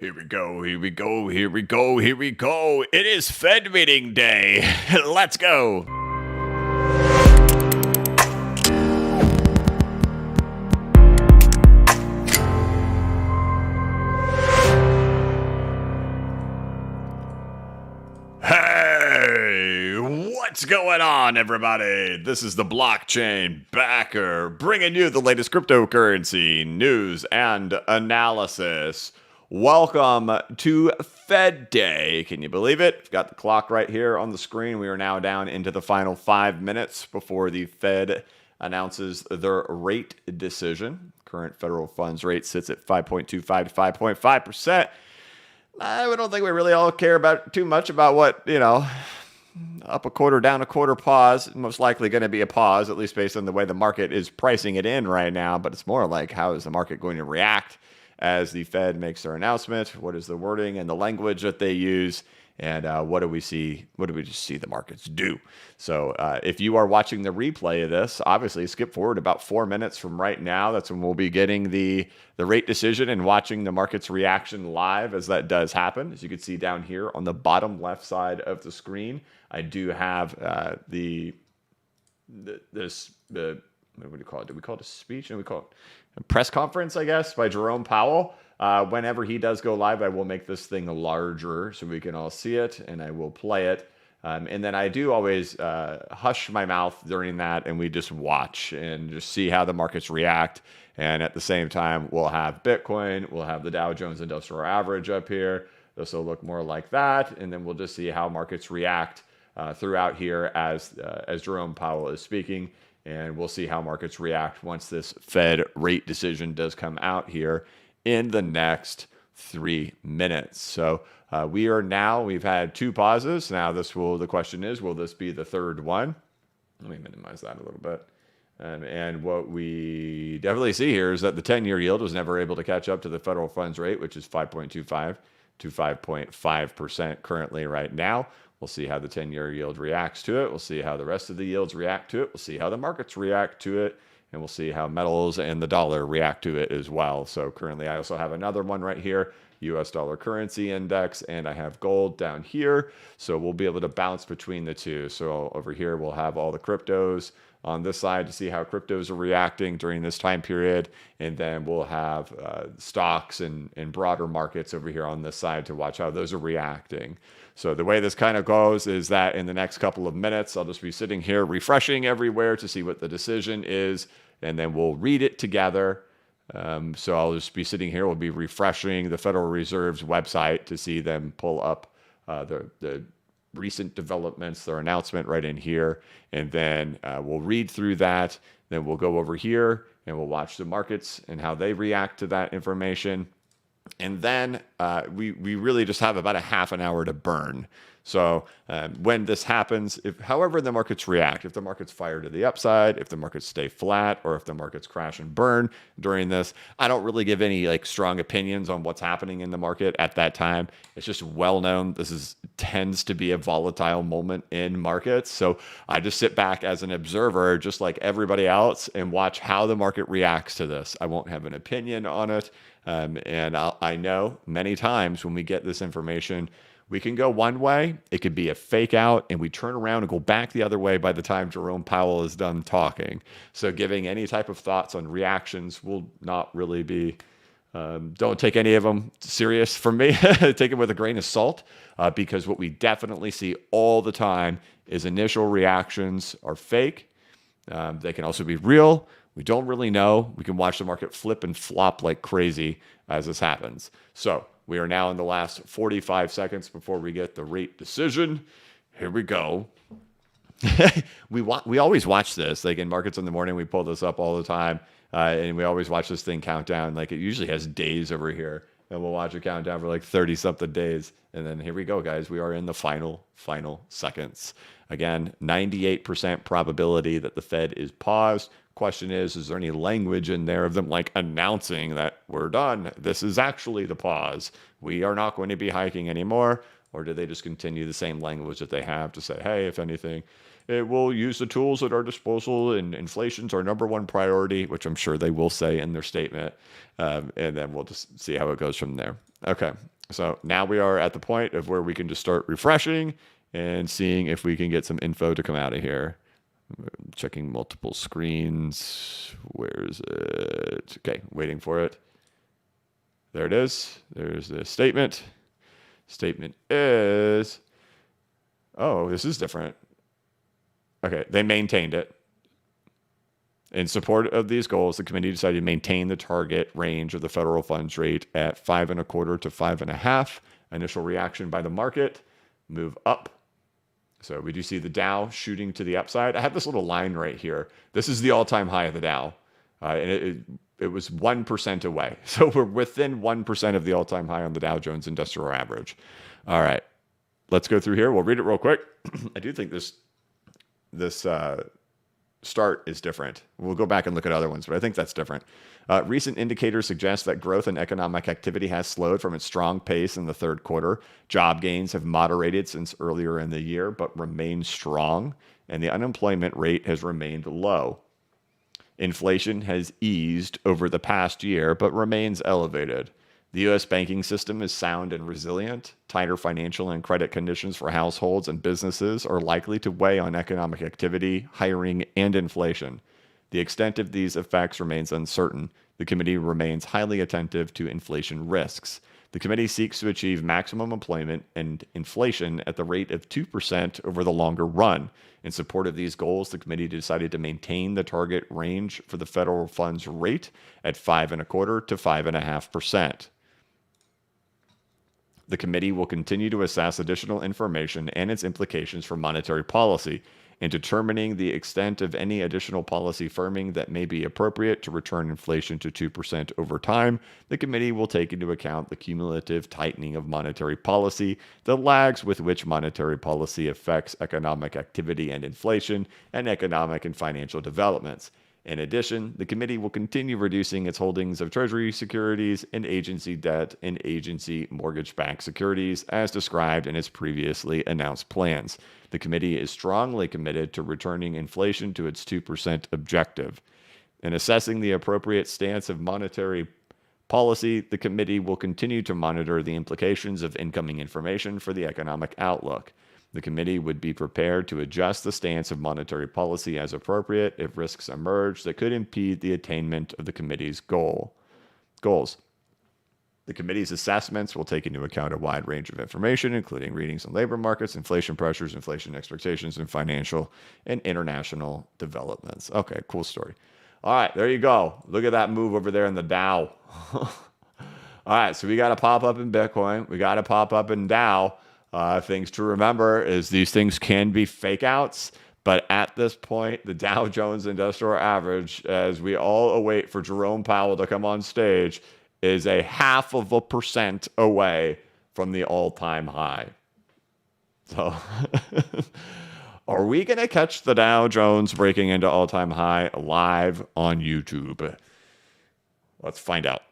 Here we go, here we go, here we go, here we go. It is Fed meeting day. Let's go. Hey, what's going on, everybody? This is the blockchain backer bringing you the latest cryptocurrency news and analysis. Welcome to Fed Day. Can you believe it? We've got the clock right here on the screen. We are now down into the final 5 minutes before the Fed announces their rate decision. Current federal funds rate sits at 5.25 to 5.5%. I don't think we really all care about too much about what, up a quarter, down a quarter, pause. Most likely going to be a pause, at least based on the way the market is pricing it in right now. But it's more like, how is the market going to react as the Fed makes their announcement? What is the wording and the language that they use? And what do we see? What do we just see the markets do? So if you are watching the replay of this, obviously skip forward about 4 minutes from right now. That's when we'll be getting the rate decision and watching the market's reaction live as that does happen. As you can see down here on the bottom left side of the screen, I do have what do we call it? Do we call it a speech? No, we call it a press conference, I guess, by Jerome Powell. Whenever he does go live, I will make this thing larger so we can all see it, and I will play it. And then I do always hush my mouth during that, and we just watch and just see how the markets react. And at the same time, we'll have Bitcoin, we'll have the Dow Jones Industrial Average up here. This will look more like that, and then we'll just see how markets react throughout here as Jerome Powell is speaking. And we'll see how markets react once this Fed rate decision does come out here in the next 3 minutes. So we've had 2 pauses. Now the question is, will this be the third one? Let me minimize that a little bit. And what we definitely see here is that the 10-year yield was never able to catch up to the federal funds rate, which is 5.25 to 5.5% currently right now. We'll see how the 10-year yield reacts to it. We'll see how the rest of the yields react to it. We'll see how the markets react to it. And we'll see how metals and the dollar react to it as well. So currently I also have another one right here, US dollar currency index, and I have gold down here. So we'll be able to bounce between the two. So over here we'll have all the cryptos on this side to see how cryptos are reacting during this time period. And then we'll have stocks and broader markets over here on this side to watch how those are reacting. So the way this kind of goes is that in the next couple of minutes, I'll just be sitting here refreshing everywhere to see what the decision is, and then we'll read it together. So I'll just be sitting here. We'll be refreshing the Federal Reserve's website to see them pull up the recent developments, their announcement right in here. And then we'll read through that. Then we'll go over here and we'll watch the markets and how they react to that information. And then we really just have about a half an hour to burn. So when this happens, however the markets react, if the markets fire to the upside, if the markets stay flat, or if the markets crash and burn during this, I don't really give any strong opinions on what's happening in the market at that time. It's just well known this tends to be a volatile moment in markets. So I just sit back as an observer, just like everybody else, and watch how the market reacts to this. I won't have an opinion on it. And I know many times when we get this information, we can go one way, it could be a fake out, and we turn around and go back the other way by the time Jerome Powell is done talking. So giving any type of thoughts on reactions will not really be, don't take any of them serious from me. Take it with a grain of salt, because what we definitely see all the time is initial reactions are fake. They can also be real. We don't really know. We can watch the market flip and flop like crazy as this happens. So we are now in the last 45 seconds before we get the rate decision. Here we go. We always watch this. Like in Markets in the Morning, we pull this up all the time. And we always watch this thing count down. Like it usually has days over here. And we'll watch it count down for like 30-something days. And then here we go, guys. We are in the final seconds. Again, 98% probability that the Fed is paused. Question is there any language in there of them like announcing that we're done? This is actually the pause. We are not going to be hiking anymore. Or do they just continue the same language that they have to say, hey, if anything, it will use the tools at our disposal and inflation's our number one priority, which I'm sure they will say in their statement. And then we'll just see how it goes from there. Okay. So now we are at the point of where we can just start refreshing and seeing if we can get some info to come out of here. Checking multiple screens. Where is it? Okay, waiting for it. There it is. There's the statement. Statement is, oh, this is different. Okay, they maintained it. In support of these goals, the committee decided to maintain the target range of the federal funds rate at 5.25 to 5.5. Initial reaction by the market, move up. So we do see the Dow shooting to the upside. I have this little line right here. This is the all-time high of the Dow. And it was 1% away. So we're within 1% of the all-time high on the Dow Jones Industrial Average. All right, let's go through here. We'll read it real quick. I do think this start is different. We'll go back and look at other ones, but I think that's different. Recent indicators suggest that growth in economic activity has slowed from its strong pace in the third quarter. Job gains have moderated since earlier in the year, but remain strong, and the unemployment rate has remained low. Inflation has eased over the past year, but remains elevated. The U.S. banking system is sound and resilient. Tighter financial and credit conditions for households and businesses are likely to weigh on economic activity, hiring, and inflation. The extent of these effects remains uncertain. The committee remains highly attentive to inflation risks. The committee seeks to achieve maximum employment and inflation at the rate of 2% over the longer run. In support of these goals, the committee decided to maintain the target range for the federal funds rate at 5.25 to 5.5%. The committee will continue to assess additional information and its implications for monetary policy in determining the extent of any additional policy firming that may be appropriate to return inflation to 2% over time. The committee will take into account the cumulative tightening of monetary policy, the lags with which monetary policy affects economic activity and inflation, and economic and financial developments. In addition, the committee will continue reducing its holdings of Treasury securities and agency debt and agency mortgage-backed securities as described in its previously announced plans. The committee is strongly committed to returning inflation to its 2% objective. In assessing the appropriate stance of monetary policy, the committee will continue to monitor the implications of incoming information for the economic outlook. The committee would be prepared to adjust the stance of monetary policy as appropriate if risks emerge that could impede the attainment of the committee's goals. The committee's assessments will take into account a wide range of information, including readings on labor markets, inflation pressures, inflation expectations, and financial and international developments. Okay, cool story. All right, there you go. Look at that move over there in the Dow. All right, so we got to pop up in Bitcoin. We got to pop up in Dow. Things to remember is these things can be fake outs, but at this point, the Dow Jones Industrial Average, as we all await for Jerome Powell to come on stage, is 0.5% away from the all-time high. So, are we going to catch the Dow Jones breaking into all-time high live on YouTube? Let's find out.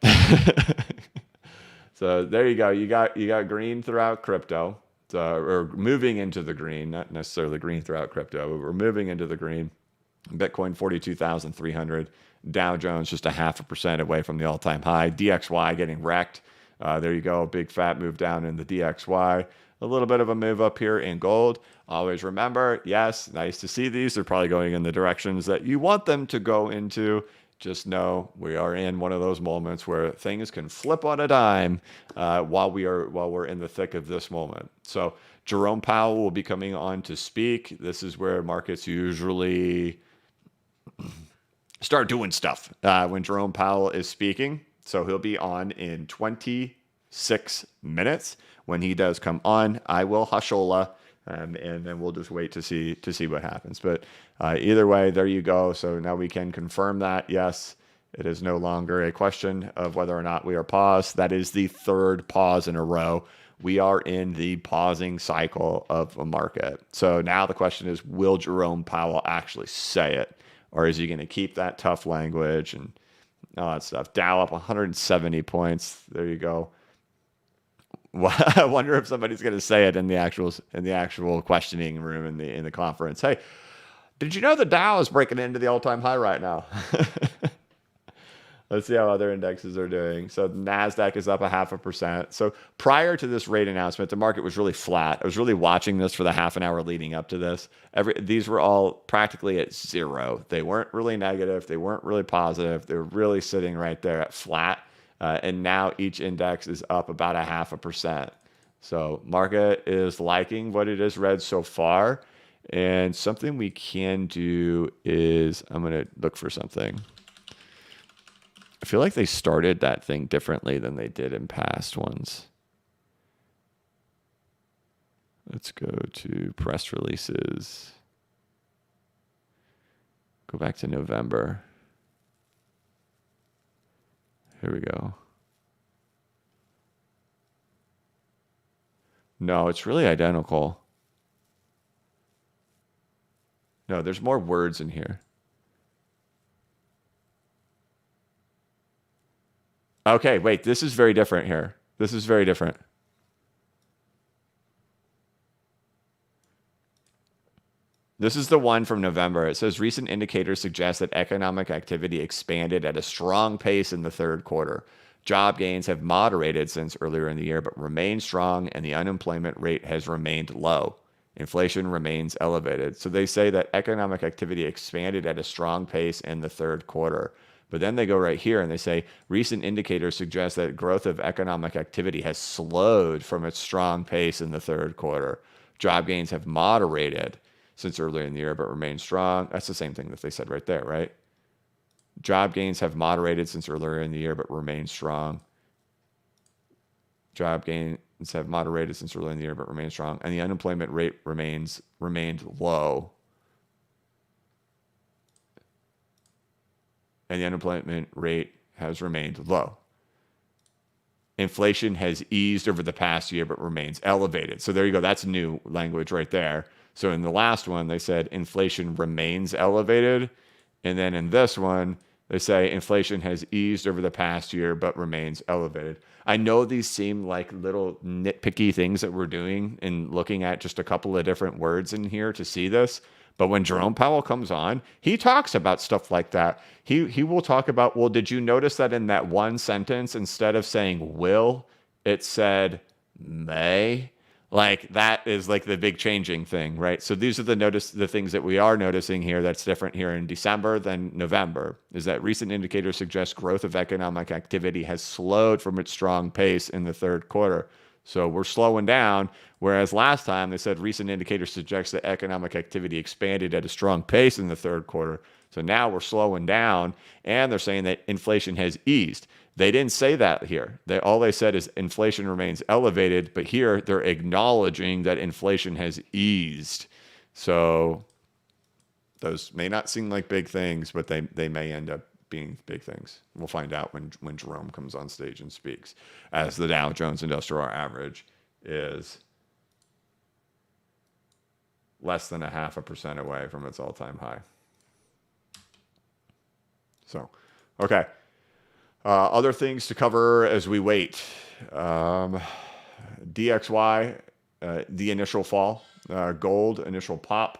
So there you go. You got green throughout crypto. Or moving into the green, not necessarily green throughout crypto, but we're moving into the green. Bitcoin 42,300, Dow Jones just 0.5% away from the all-time high. DXY getting wrecked. There you go, big fat move down in the DXY. A little bit of a move up here in gold. Always remember, yes, nice to see these. They're probably going in the directions that you want them to go into. Just know we are in one of those moments where things can flip on a dime while we're in the thick of this moment. So Jerome Powell will be coming on to speak. This is where markets usually start doing stuff when Jerome Powell is speaking. So he'll be on in 26 minutes. When he does come on, I will hushola. And then we'll just wait to see what happens. But either way, there you go. So now we can confirm that, yes, it is no longer a question of whether or not we are paused. That is the third pause in a row. We are in the pausing cycle of a market. So now the question is, will Jerome Powell actually say it? Or is he going to keep that tough language and all that stuff? Dow up 170 points. There you go. I wonder if somebody's going to say it in the actual questioning room in the conference. Hey, did you know the Dow is breaking into the all-time high right now? Let's see how other indexes are doing. So NASDAQ is up 0.5%. So prior to this rate announcement, the market was really flat. I was really watching this for the half an hour leading up to this. These were all practically at zero. They weren't really negative. They weren't really positive. They were really sitting right there at flat. And now each index is up about 0.5%. So market is liking what it has read so far. And something we can do is, I'm going to look for something. I feel like they started that thing differently than they did in past ones. Let's go to press releases. Go back to November. Here we go. No, it's really identical. No, there's more words in here. Okay, wait, this is very different here. This is very different. This is the one from November. It says recent indicators suggest that economic activity expanded at a strong pace in the third quarter. Job gains have moderated since earlier in the year, but remain strong, and the unemployment rate has remained low. Inflation remains elevated. So they say that economic activity expanded at a strong pace in the third quarter. But then they go right here and they say recent indicators suggest that growth of economic activity has slowed from its strong pace in the third quarter. Job gains have moderated since earlier in the year, but remain strong. That's the same thing that they said right there, right? Job gains have moderated since earlier in the year, but remain strong. Job gains have moderated since earlier in the year, but remain strong. And the unemployment rate remained low. And the unemployment rate has remained low. Inflation has eased over the past year, but remains elevated. So there you go. That's new language right there. So in the last one, they said inflation remains elevated. And then in this one, they say inflation has eased over the past year, but remains elevated. I know these seem like little nitpicky things that we're doing and looking at just a couple of different words in here to see this. But when Jerome Powell comes on, he talks about stuff like that. He will talk about, well, did you notice that in that one sentence, instead of saying will, it said may? Like that is like the big changing thing, right? So these are the things that we are noticing here that's different here in December than November, is that recent indicators suggest growth of economic activity has slowed from its strong pace in the third quarter. So we're slowing down, whereas last time they said recent indicators suggest that economic activity expanded at a strong pace in the third quarter. So now we're slowing down, and they're saying that inflation has eased. They didn't say that here. All they said is inflation remains elevated, but here they're acknowledging that inflation has eased. So those may not seem like big things, but they may end up being big things. We'll find out when Jerome comes on stage and speaks, as the Dow Jones Industrial Average is less than 0.5% away from its all-time high. So, okay. Other things to cover as we wait. DXY, the initial fall. Gold, initial pop.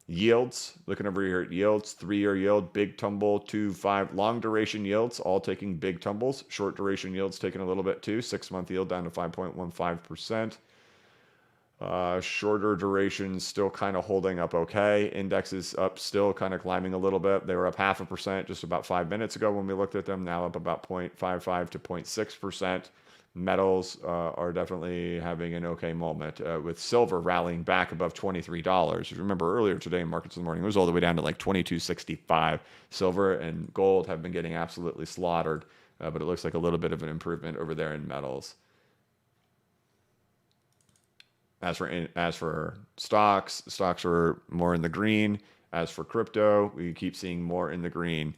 Yields, looking over here at yields, 3-year yield, big tumble, 2-5, long duration yields, all taking big tumbles. Short duration yields taking a little bit too. 6-month yield down to 5.15%. Shorter duration still kind of holding up okay. Indexes up still kind of climbing a little bit. They were up 0.5% just about 5 minutes ago when we looked at them. Now up about 0.55 to 0.6%. Metals are definitely having an okay moment, with silver rallying back above $23. If you remember earlier today in markets in the morning, it was all the way down to like $22.65. Silver and gold have been getting absolutely slaughtered, but it looks like a little bit of an improvement over there in metals. As for stocks are more in the green. As for crypto, we keep seeing more in the green.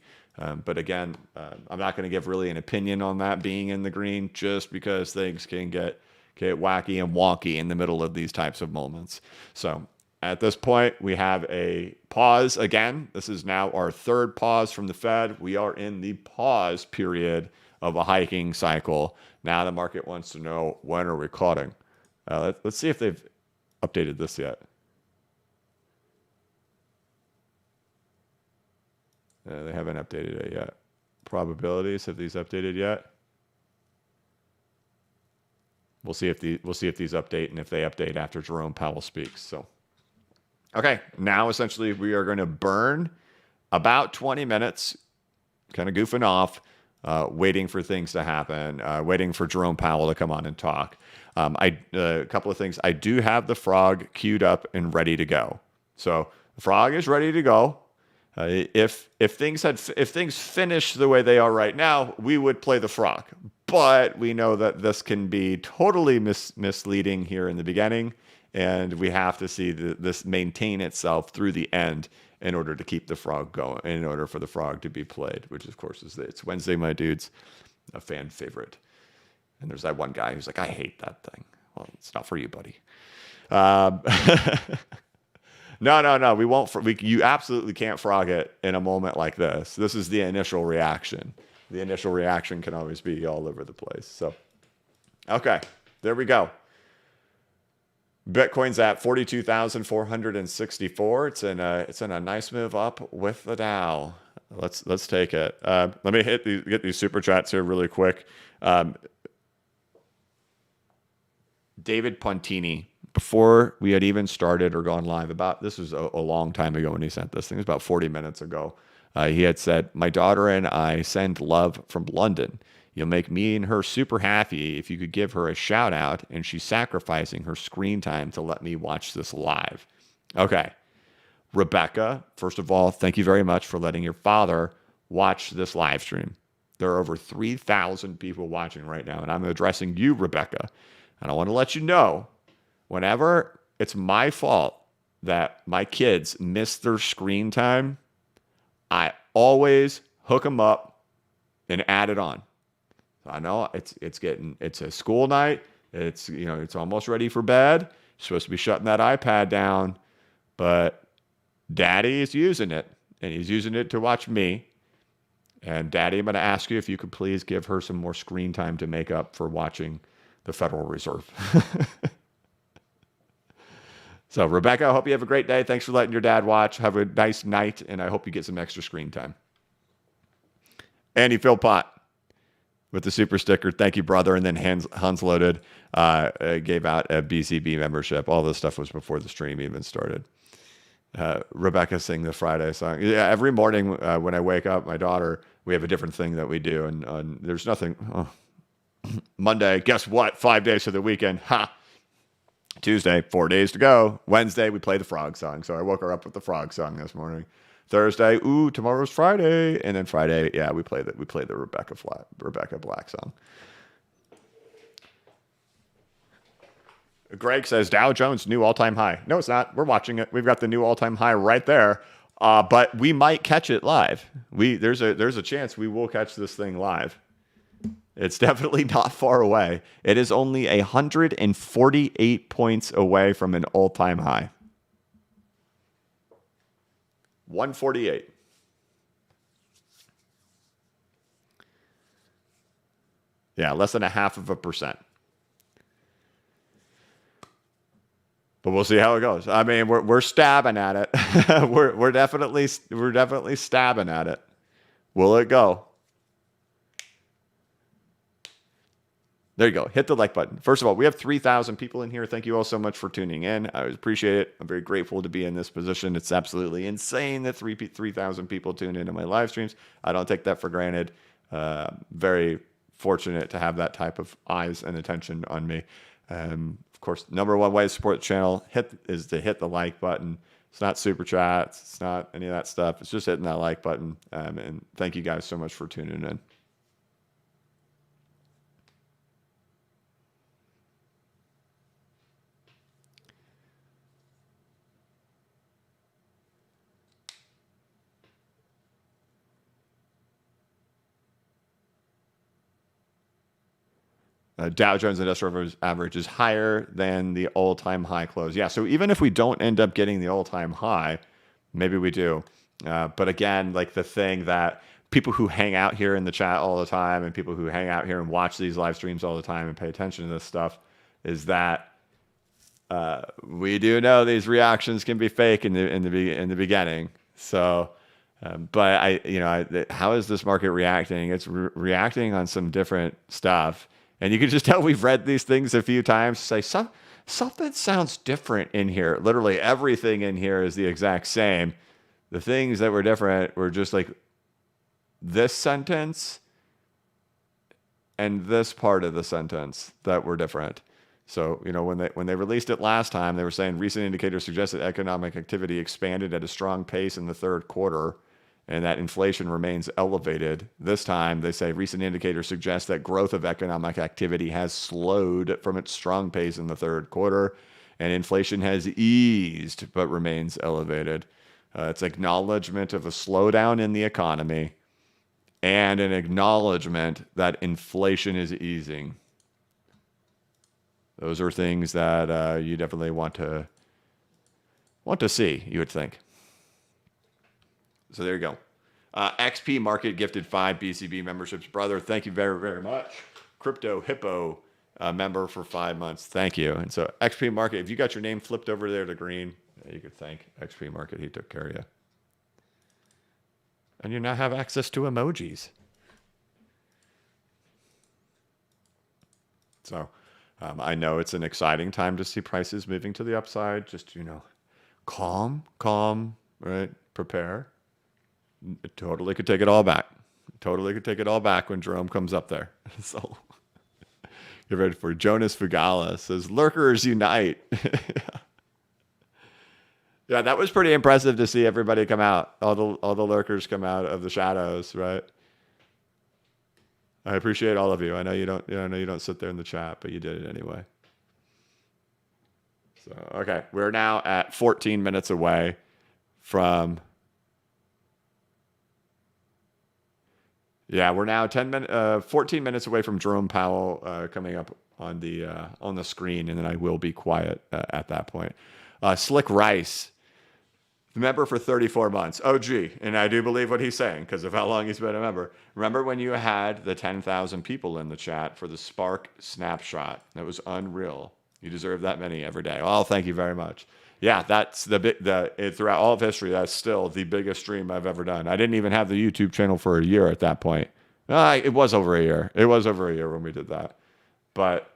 But again, I'm not going to give really an opinion on that being in the green, just because things can get wacky and wonky in the middle of these types of moments. So at this point, we have a pause again. This is now our third pause from the Fed. We are in the pause period of a hiking cycle. Now the market wants to know, when are we cutting? Let's see if they've updated this yet. They haven't updated it yet. probabilities. Have these updated yet? We'll see if these update, and if they update after Jerome Powell speaks. So, okay, now essentially we are going to burn about 20 minutes, kind of goofing off, waiting for things to happen, waiting for Jerome Powell to come on and talk. A couple of things. I do have the frog queued up and ready to go. So the frog is ready to go. If things finish the way they are right now, we would play the frog. But we know that this can be totally misleading here in the beginning, and we have to see this maintain itself through the end in order to keep the frog going, in order for the frog to be played, which of course it's Wednesday, my dudes, a fan favorite. And there's that one guy who's like, I hate that thing. Well, it's not for you, buddy. No. We won't. You absolutely can't frog it in a moment like this. This is the initial reaction. The initial reaction can always be all over the place. So, okay, there we go. Bitcoin's at 42,464. It's in a nice move up with the Dow. Let's take it. Let me get these super chats here really quick. David Pontini, before we had even started or gone live, this was a long time ago when he sent this thing. It was about 40 minutes ago. He had said, my daughter and I send love from London. You'll make me and her super happy if you could give her a shout out, and she's sacrificing her screen time to let me watch this live. Okay. Rebecca, first of all, thank you very much for letting your father watch this live stream. There are over 3,000 people watching right now, and I'm addressing you, Rebecca. And I want to let you know, whenever it's my fault that my kids miss their screen time, I always hook them up and add it on. I know it's a school night. It's almost ready for bed. You're supposed to be shutting that iPad down, but Daddy is using it, and he's using it to watch me. And Daddy, I'm going to ask you if you could please give her some more screen time to make up for watching the Federal Reserve. So, Rebecca, I hope you have a great day. Thanks for letting your dad watch. Have a nice night, and I hope you get some extra screen time. Andy Philpott with the super sticker. Thank you, brother. And then Hans Loaded gave out a BCB membership. All this stuff was before the stream even started. Rebecca sing the Friday song. Yeah, every morning when I wake up, my daughter, we have a different thing that we do. And there's nothing. Oh. Monday, guess what? 5 days to the weekend. Ha! Tuesday, 4 days to go. Wednesday, we play the frog song. So I woke her up with the frog song this morning. Thursday, tomorrow's Friday. And then Friday, yeah, we play the Rebecca Black song. Greg says Dow Jones new all-time high. No, it's not. We're watching it. We've got the new all-time high right there. But we might catch it live. There's a chance we will catch this thing live. It's definitely not far away. It is only 148 points away from an all-time high. 148. Yeah, less than 0.5%. But we'll see how it goes. I mean, we're stabbing at it. we're definitely stabbing at it. Will it go? There you go. Hit the like button. First of all, we have 3,000 people in here. Thank you all so much for tuning in. I appreciate it. I'm very grateful to be in this position. It's absolutely insane that 3,000 people tune into my live streams. I don't take that for granted. Very fortunate to have that type of eyes and attention on me. Of course, number one way to support the channel is to hit the like button. It's not super chats. It's not any of that stuff. It's just hitting that like button. And thank you guys so much for tuning in. Dow Jones Industrial Average is higher than the all-time high close. Yeah, so even if we don't end up getting the all-time high, maybe we do. But again, like the thing that people who hang out here in the chat all the time and people who hang out here and watch these live streams all the time and pay attention to this stuff is that we do know these reactions can be fake in the beginning. So But how is this market reacting? It's reacting on some different stuff, and you can just tell we've read these things a few times. Say something sounds different in here. Literally everything in here is the exact same. The things that were different were just like this sentence and this part of the sentence that were different. So, when they released it last time, they were saying recent indicators suggest that economic activity expanded at a strong pace in the third quarter and that inflation remains elevated. This time, they say recent indicators suggest that growth of economic activity has slowed from its strong pace in the third quarter and inflation has eased but remains elevated. It's acknowledgement of a slowdown in the economy and an acknowledgement that inflation is easing. Those are things that you definitely want to see, you would think. So there you go. XP Market gifted 5 BCB memberships. Brother, thank you very, very much. Crypto Hippo member for 5 months. Thank you. And so XP Market, if you got your name flipped over there to green, you could thank XP Market. He took care of you. And you now have access to emojis. So I know it's an exciting time to see prices moving to the upside. Just, calm, right? Prepare. It totally could take it all back. Totally could take it all back when Jerome comes up there. So get ready for it. Jonas Fugala says, lurkers unite. Yeah, that was pretty impressive to see everybody come out. All the lurkers come out of the shadows, right? I appreciate all of you. I know you don't sit there in the chat, but you did it anyway. So, okay, we're now at 14 minutes away from. Yeah, we're now 14 minutes away from Jerome Powell coming up on the screen, and then I will be quiet at that point. Slick Rice, member for 34 months. OG, and I do believe what he's saying because of how long he's been a member. Remember when you had the 10,000 people in the chat for the Spark snapshot? That was unreal. You deserve that many every day. Oh, thank you very much. Yeah, that's throughout all of history, that's still the biggest stream I've ever done. I didn't even have the YouTube channel for a year at that point. It was over a year. It was over a year when we did that. But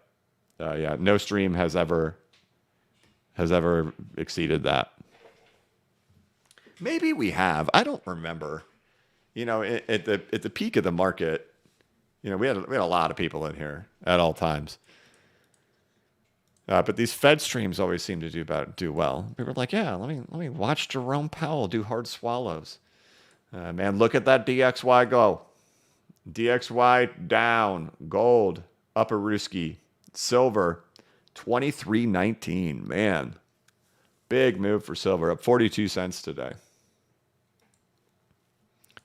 yeah, no stream has ever exceeded that. Maybe we have. I don't remember. At the peak of the market, we had a lot of people in here at all times. But these Fed streams always seem to do well. We were like, yeah, let me watch Jerome Powell do hard swallows. Man, look at that DXY go. DXY down, gold, upper Ruski, silver, 23.19. Man, big move for silver, up 42 cents today.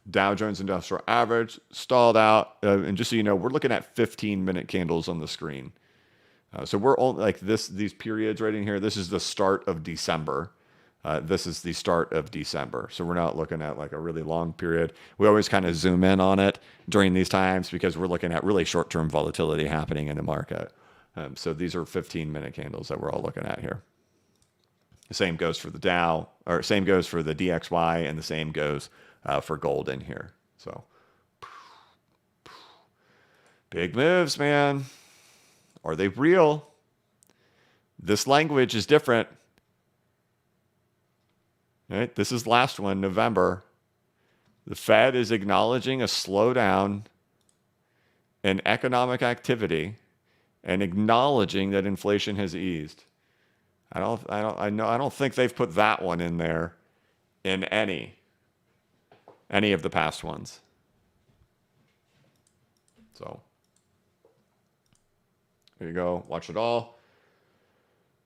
Dow Jones Industrial Average stalled out. And just so you know, we're looking at 15-minute candles on the screen. So we're only like these periods right in here. This is the start of December. This is the start of December. So we're not looking at like a really long period. We always kind of zoom in on it during these times because we're looking at really short-term volatility happening in the market. So these are 15-minute candles that we're all looking at here. The same goes for the Dow, or same goes for the DXY, and the same goes for gold in here. So big moves, man. Are they real? This language is different. Right? This is last one, November. The Fed is acknowledging a slowdown in economic activity and acknowledging that inflation has eased. I don't think they've put that one in there in any of the past ones. So there you go. Watch it all.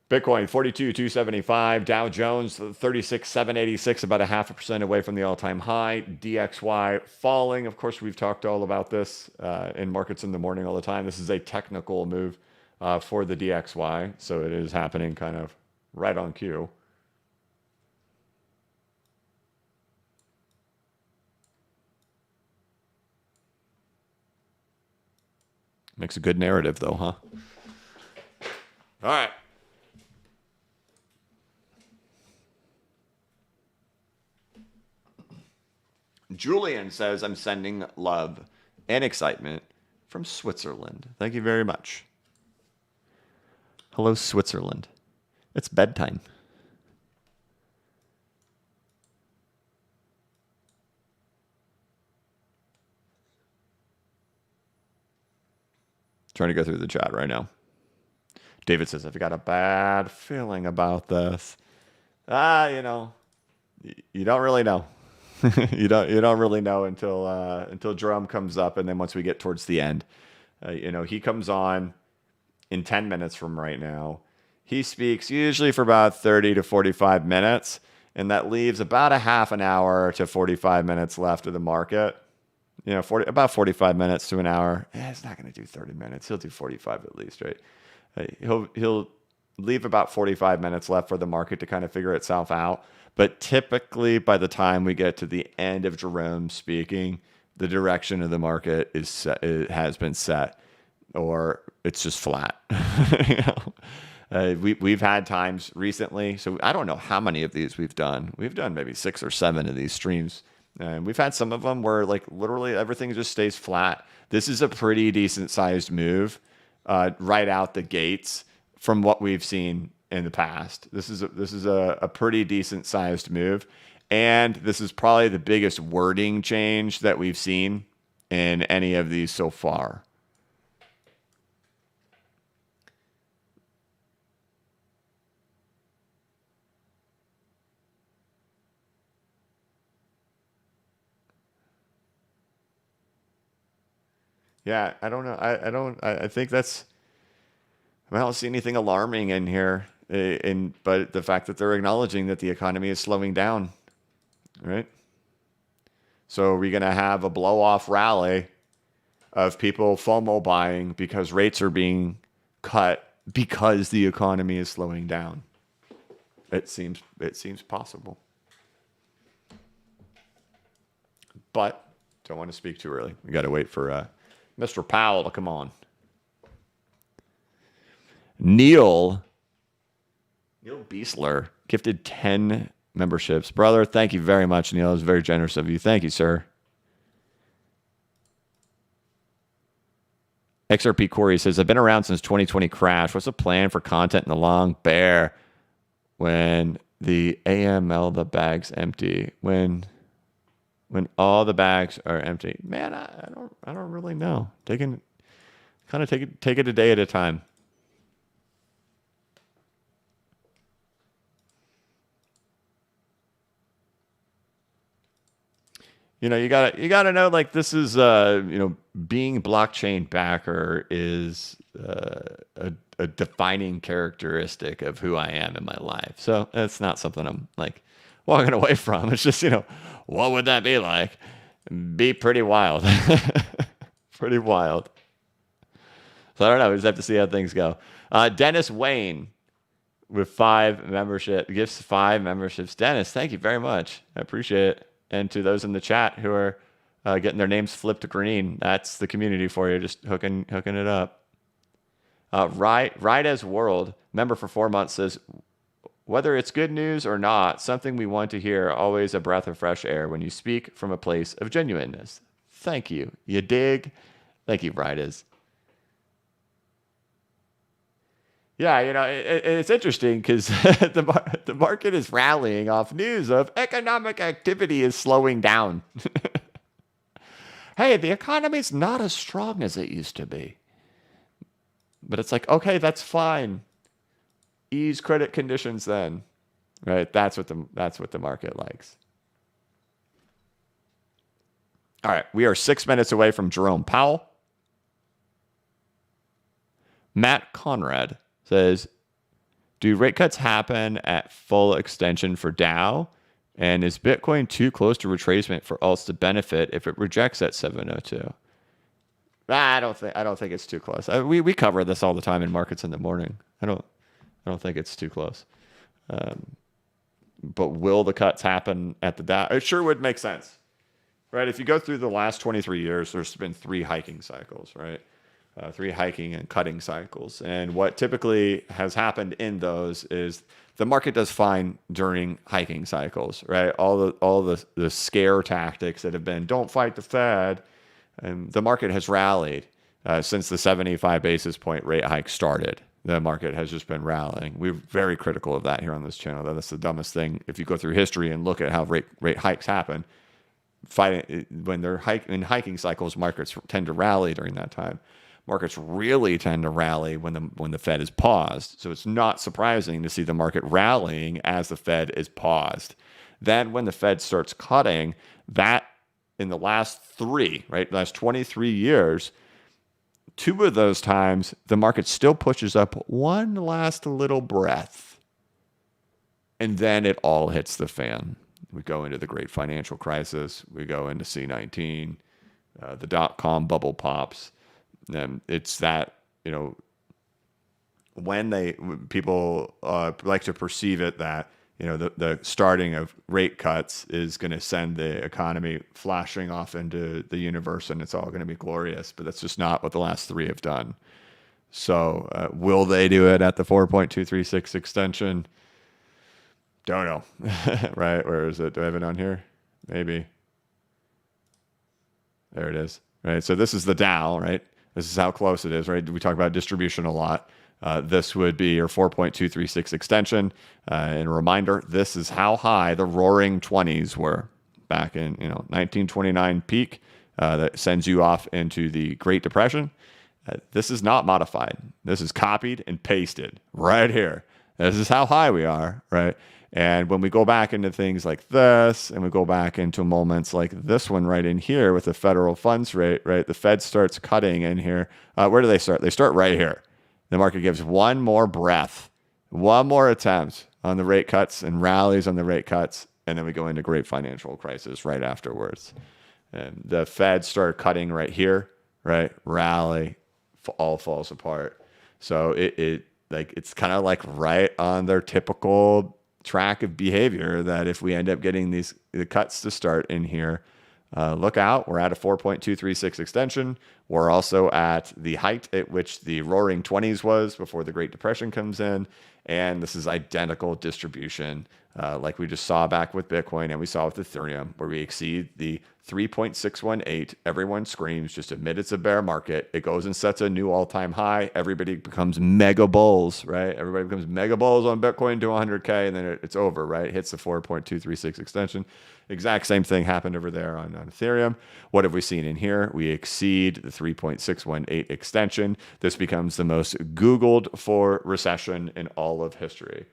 Bitcoin 42,275. Dow Jones 36,786, about 0.5% away from the all-time high. DXY falling. Of course, we've talked all about this in Markets in the Morning all the time. This is a technical move for the DXY, so it is happening kind of right on cue. Makes a good narrative, though, huh? All right. Julian says, I'm sending love and excitement from Switzerland. Thank you very much. Hello, Switzerland. It's bedtime. Trying to go through the chat right now. David says, I've got a bad feeling about this. You know, you don't really know. you don't really know until Jerome comes up, and then once we get towards the end, you know, he comes on in 10 minutes from right now. He speaks usually for about 30 to 45 minutes, and that leaves about a half an hour to 45 minutes left of the market. You know, about 45 minutes to an hour. It's not going to do 30 minutes. He'll do 45 at least, right? He'll leave about 45 minutes left for the market to kind of figure itself out. But typically, by the time we get to the end of Jerome speaking, the direction of the market is set, it has been set, or it's just flat. You know? We've had times recently, so I don't know how many of these we've done. We've done maybe 6 or 7 of these streams. And we've had some of them where like literally everything just stays flat. This is a pretty decent sized move right out the gates from what we've seen in the past. This is a pretty decent sized move. And this is probably the biggest wording change that we've seen in any of these so far. Yeah, I don't know. I think that's, I don't see anything alarming in here. But the fact that they're acknowledging that the economy is slowing down, right? So are we going to have a blow-off rally of people FOMO buying because rates are being cut because the economy is slowing down? It seems possible. But don't want to speak too early. We got to wait for Mr. Powell to come on. Neil Beasler gifted 10 memberships. Brother, thank you very much, Neil. It was very generous of you. Thank you, sir. XRP Corey says, I've been around since 2020 crash. What's the plan for content in the long bear when the AML, the bag's empty? When all the bags are empty? Man, I don't really know. Take it a day at a time. You know, you gotta know, like, this is being blockchain backer is a defining characteristic of who I am in my life. So it's not something I'm like walking away from. It's just, what would that be like? Be pretty wild. Pretty wild. So I don't know. We just have to see how things go. Dennis Wayne with 5 membership gifts 5 memberships. Dennis, thank you very much. I appreciate it. And to those in the chat who are getting their names flipped green, that's the community for you, just hooking it up. Right as World, member for 4 months, says, whether it's good news or not, something we want to hear, always a breath of fresh air when you speak from a place of genuineness. Thank you. You dig? Thank you, Brides. Yeah, it's interesting because the market is rallying off news of economic activity is slowing down. Hey, the economy's not as strong as it used to be. But it's like, okay, that's fine. Ease credit conditions then. Right? That's what the market likes. All right, we are 6 minutes away from Jerome Powell. Matt Conrad says, do rate cuts happen at full extension for Dow? And is Bitcoin too close to retracement for alts to benefit if it rejects at 702? I don't think it's too close. We cover this all the time in Markets in the Morning. I don't think it's too close. But will the cuts happen at the Dow? It sure would make sense, right? If you go through the last 23 years, there's been 3 hiking cycles, right? three hiking and cutting cycles. And what typically has happened in those is the market does fine during hiking cycles, right? All the scare tactics that have been, don't fight the Fed, and the market has rallied since the 75 basis point rate hike started. The market has just been rallying. We're very critical of that here on this channel. That's the dumbest thing. If you go through history and look at how rate hikes happen, when they're in hiking cycles, markets tend to rally during that time. Markets really tend to rally when the Fed is paused. So it's not surprising to see the market rallying as the Fed is paused. Then when the Fed starts cutting, that in the last last 23 years, 2 of those times, the market still pushes up one last little breath. And then it all hits the fan. We go into the great financial crisis. We go into C19. The dot-com bubble pops. And it's that, when people like to perceive it that, the starting of rate cuts is going to send the economy flashing off into the universe and it's all going to be glorious. But that's just not what the last 3 have done. So will they do it at the 4.236 extension? Don't know. Right? Where is it? Do I have it on here? Maybe. There it is. Right. So this is the Dow, right? This is how close it is, right? We talk about distribution a lot. This would be your 4.236 extension. And a reminder, this is how high the roaring 20s were back in 1929 peak. That sends you off into the Great Depression. This is not modified. This is copied and pasted right here. This is how high we are, right? And when we go back into things like this, and we go back into moments like this one right in here with the federal funds rate, right? The Fed starts cutting in here. Where do they start? They start right here. The market gives one more breath, one more attempt on the rate cuts and rallies on the rate cuts. And then we go into great financial crisis right afterwards. And the Fed start cutting right here, right? Rally, all falls apart. So it's kind of like right on their typical track of behavior that if we end up getting the cuts to start in here, look out. We're at a 4.236 extension. We're also at the height at which the roaring 20s was before the Great Depression comes in. And this is identical distribution like we just saw back with Bitcoin and we saw with Ethereum, where we exceed the 3.618. Everyone screams just admit it's a bear market. It goes and sets a new all-time high. Everybody becomes mega bulls, right? Everybody becomes mega bulls on Bitcoin to 100K, and then it's over, right? It hits the 4.236 extension. Exact same thing happened over there on Ethereum. What have we seen in here? We exceed the 3.618 extension. This becomes the most Googled for recession in all of history.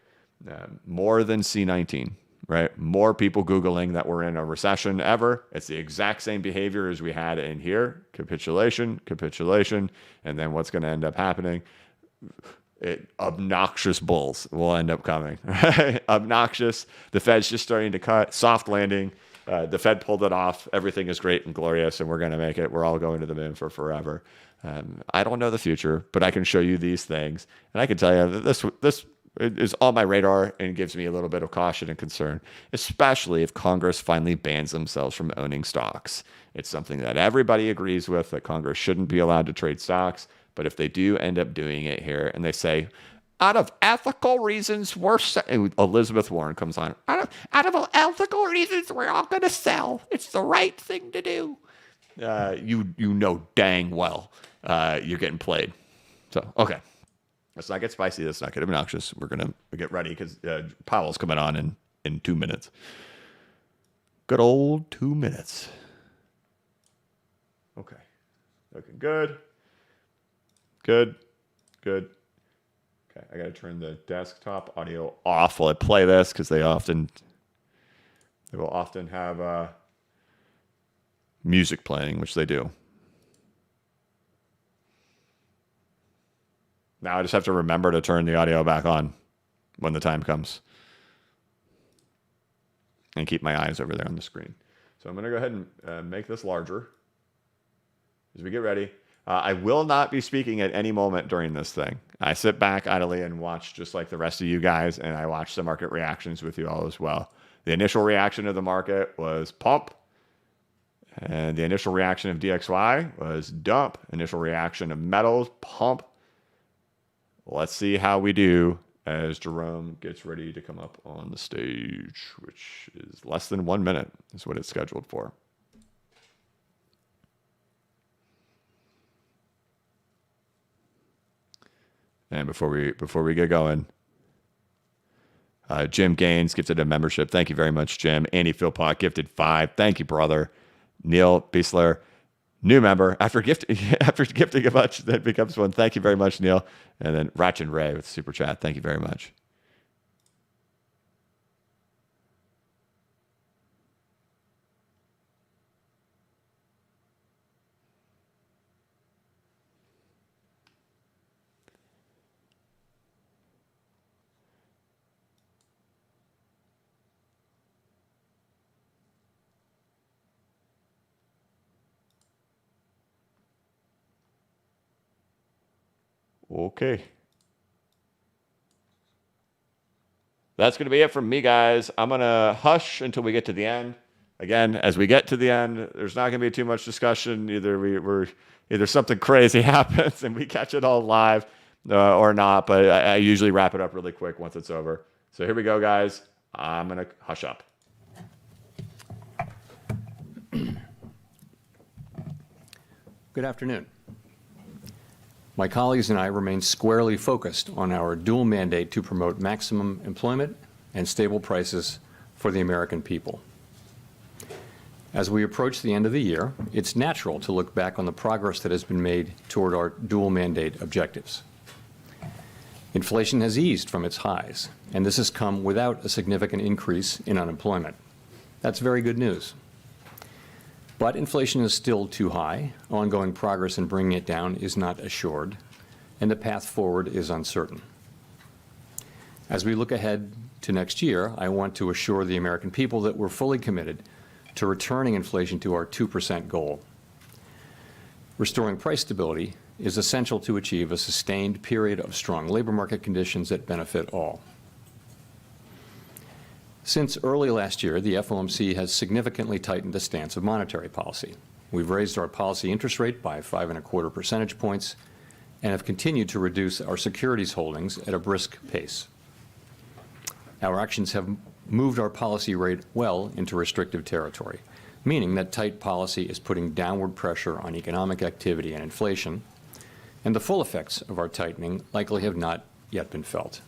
More than C19, right? More people Googling that we're in a recession ever. It's the exact same behavior as we had in here. Capitulation, and then what's going to end up happening? Obnoxious bulls will end up coming, right? Obnoxious. The Fed's just starting to cut. Soft landing. The Fed pulled it off. Everything is great and glorious, and we're going to make it. We're all going to the moon for forever. I don't know the future, but I can show you these things, and I can tell you that this is on my radar and gives me a little bit of caution and concern, especially if Congress finally bans themselves from owning stocks. It's something that everybody agrees with, that Congress shouldn't be allowed to trade stocks. But if they do end up doing it here and they say, out of ethical reasons, Elizabeth Warren comes on, out of ethical reasons, we're all going to sell. It's the right thing to do. You know dang well you're getting played. So, okay. Let's not get spicy. Let's not get obnoxious. We're going to get ready because Powell's coming on in 2 minutes. Good old 2 minutes. Okay. Looking good. Good. Okay, I got to turn the desktop audio off while I play this because they will often have music playing, which they do. Now I just have to remember to turn the audio back on when the time comes and keep my eyes over there on the screen. So I'm going to go ahead and make this larger as we get ready. I will not be speaking at any moment during this thing. I sit back idly and watch just like the rest of you guys, and I watch the market reactions with you all as well. The initial reaction of the market was pump. And the initial reaction of DXY was dump. Initial reaction of metals, pump. Let's see how we do as Jerome gets ready to come up on the stage, which is less than 1 minute is what it's scheduled for. And before we get going, Jim Gaines gifted a membership. Thank you very much, Jim. Andy Philpott gifted 5. Thank you, brother. Neil Biesler, new member. After gifting a bunch, that becomes one. Thank you very much, Neil. And then Ratchin Ray with super chat. Thank you very much. Okay. That's going to be it from me, guys. I'm going to hush until we get to the end. Again, as we get to the end, there's not going to be too much discussion. Either something crazy happens and we catch it all live or not, but I usually wrap it up really quick once it's over. So here we go, guys. I'm going to hush up. Good afternoon. My colleagues and I remain squarely focused on our dual mandate to promote maximum employment and stable prices for the American people. As we approach the end of the year, it's natural to look back on the progress that has been made toward our dual mandate objectives. Inflation has eased from its highs, and this has come without a significant increase in unemployment. That's very good news. But inflation is still too high, ongoing progress in bringing it down is not assured, and the path forward is uncertain. As we look ahead to next year, I want to assure the American people that we're fully committed to returning inflation to our 2% goal. Restoring price stability is essential to achieve a sustained period of strong labor market conditions that benefit all. Since early last year, the FOMC has significantly tightened the stance of monetary policy. We've raised our policy interest rate by 5.25 percentage points and have continued to reduce our securities holdings at a brisk pace. Our actions have moved our policy rate well into restrictive territory, meaning that tight policy is putting downward pressure on economic activity and inflation, and the full effects of our tightening likely have not yet been felt.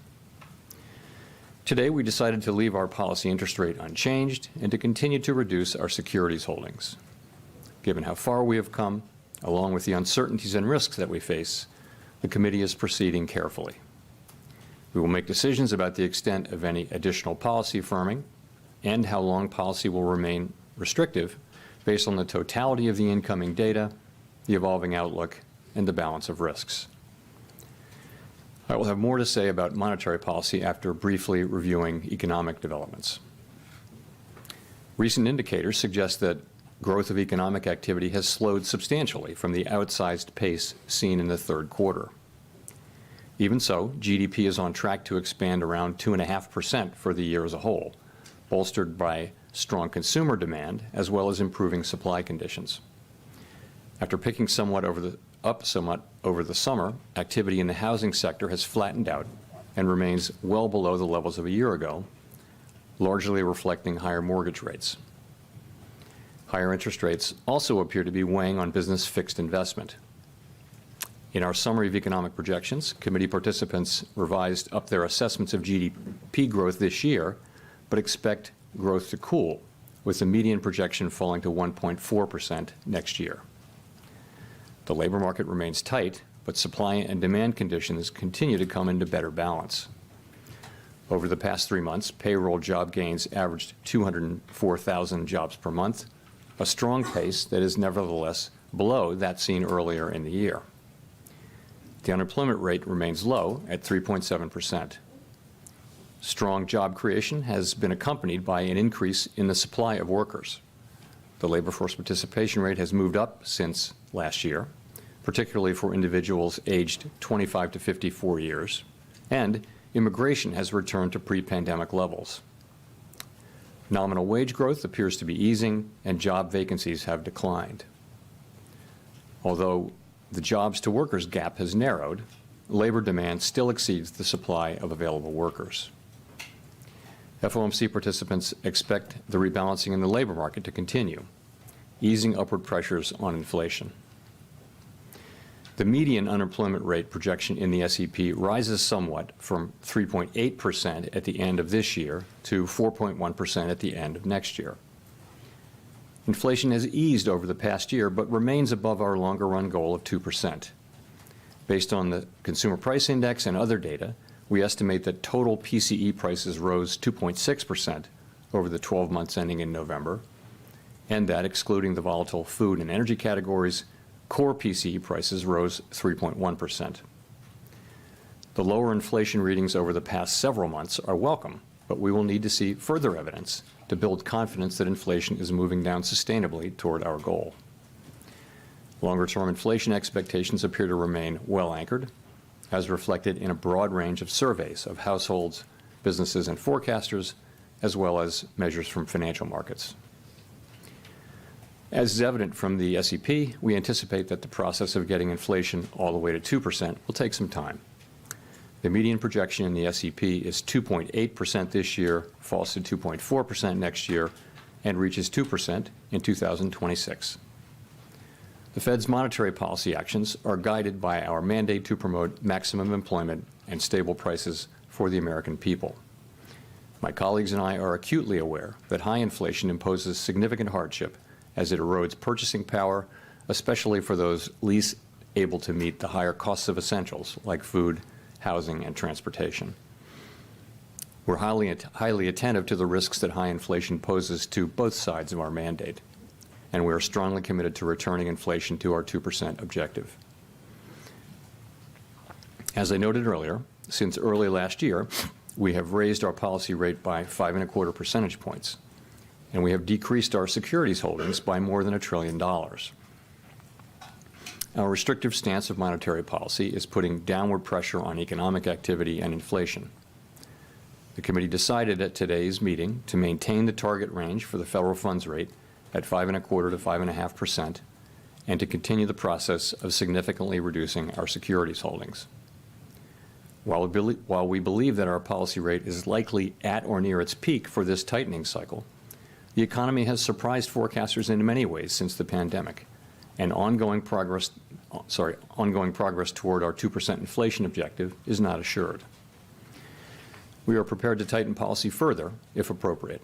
Today, we decided to leave our policy interest rate unchanged and to continue to reduce our securities holdings. Given how far we have come, along with the uncertainties and risks that we face, the committee is proceeding carefully. We will make decisions about the extent of any additional policy firming and how long policy will remain restrictive based on the totality of the incoming data, the evolving outlook, and the balance of risks. I will have more to say about monetary policy after briefly reviewing economic developments. Recent indicators suggest that growth of economic activity has slowed substantially from the outsized pace seen in the third quarter. Even so, GDP is on track to expand around 2.5% for the year as a whole, bolstered by strong consumer demand as well as improving supply conditions. After picking up somewhat over the summer, activity in the housing sector has flattened out and remains well below the levels of a year ago, largely reflecting higher mortgage rates. Higher interest rates also appear to be weighing on business fixed investment. In our summary of economic projections, committee participants revised up their assessments of GDP growth this year, but expect growth to cool, with the median projection falling to 1.4% next year. The labor market remains tight, but supply and demand conditions continue to come into better balance. Over the past 3 months, payroll job gains averaged 204,000 jobs per month, a strong pace that is nevertheless below that seen earlier in the year. The unemployment rate remains low at 3.7%. Strong job creation has been accompanied by an increase in the supply of workers. The labor force participation rate has moved up since last year, particularly for individuals aged 25 to 54 years, and immigration has returned to pre-pandemic levels. Nominal wage growth appears to be easing, and job vacancies have declined. Although the jobs to workers gap has narrowed, labor demand still exceeds the supply of available workers. FOMC participants expect the rebalancing in the labor market to continue, easing upward pressures on inflation. The median unemployment rate projection in the SEP rises somewhat from 3.8% at the end of this year to 4.1% at the end of next year. Inflation has eased over the past year, but remains above our longer-run goal of 2%. Based on the Consumer Price Index and other data, we estimate that total PCE prices rose 2.6% over the 12 months ending in November, and that, excluding the volatile food and energy categories, core PCE prices rose 3.1%. The lower inflation readings over the past several months are welcome, but we will need to see further evidence to build confidence that inflation is moving down sustainably toward our goal. Longer-term inflation expectations appear to remain well anchored, as reflected in a broad range of surveys of households, businesses, and forecasters, as well as measures from financial markets. As is evident from the SEP, we anticipate that the process of getting inflation all the way to 2% will take some time. The median projection in the SEP is 2.8% this year, falls to 2.4% next year, and reaches 2% in 2026. The Fed's monetary policy actions are guided by our mandate to promote maximum employment and stable prices for the American people. My colleagues and I are acutely aware that high inflation imposes significant hardship as it erodes purchasing power, especially for those least able to meet the higher costs of essentials like food, housing, and transportation. We're highly attentive to the risks that high inflation poses to both sides of our mandate, and we are strongly committed to returning inflation to our 2% objective. As I noted earlier, since early last year, we have raised our policy rate by 5.25 percentage points, and we have decreased our securities holdings by more than $1 trillion. Our restrictive stance of monetary policy is putting downward pressure on economic activity and inflation. The committee decided at today's meeting to maintain the target range for the federal funds rate at 5.25 to 5.5%, and to continue the process of significantly reducing our securities holdings. While we believe that our policy rate is likely at or near its peak for this tightening cycle, the economy has surprised forecasters in many ways since the pandemic, and ongoing progress toward our 2% inflation objective is not assured. We are prepared to tighten policy further if appropriate.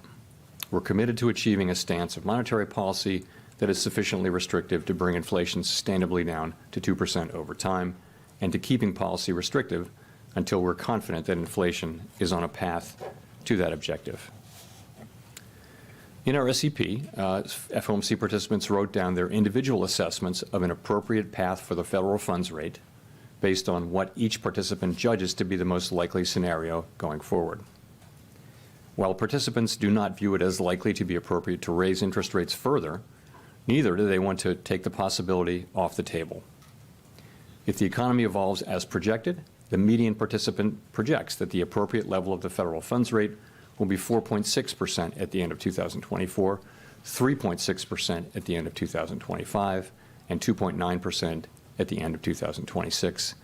We're committed to achieving a stance of monetary policy that is sufficiently restrictive to bring inflation sustainably down to 2% over time, and to keeping policy restrictive until we're confident that inflation is on a path to that objective. In our SEP, FOMC participants wrote down their individual assessments of an appropriate path for the federal funds rate based on what each participant judges to be the most likely scenario going forward. While participants do not view it as likely to be appropriate to raise interest rates further, neither do they want to take the possibility off the table. If the economy evolves as projected, the median participant projects that the appropriate level of the federal funds rate will be 4.6% at the end of 2024, 3.6% at the end of 2025, and 2.9% at the end of 2026,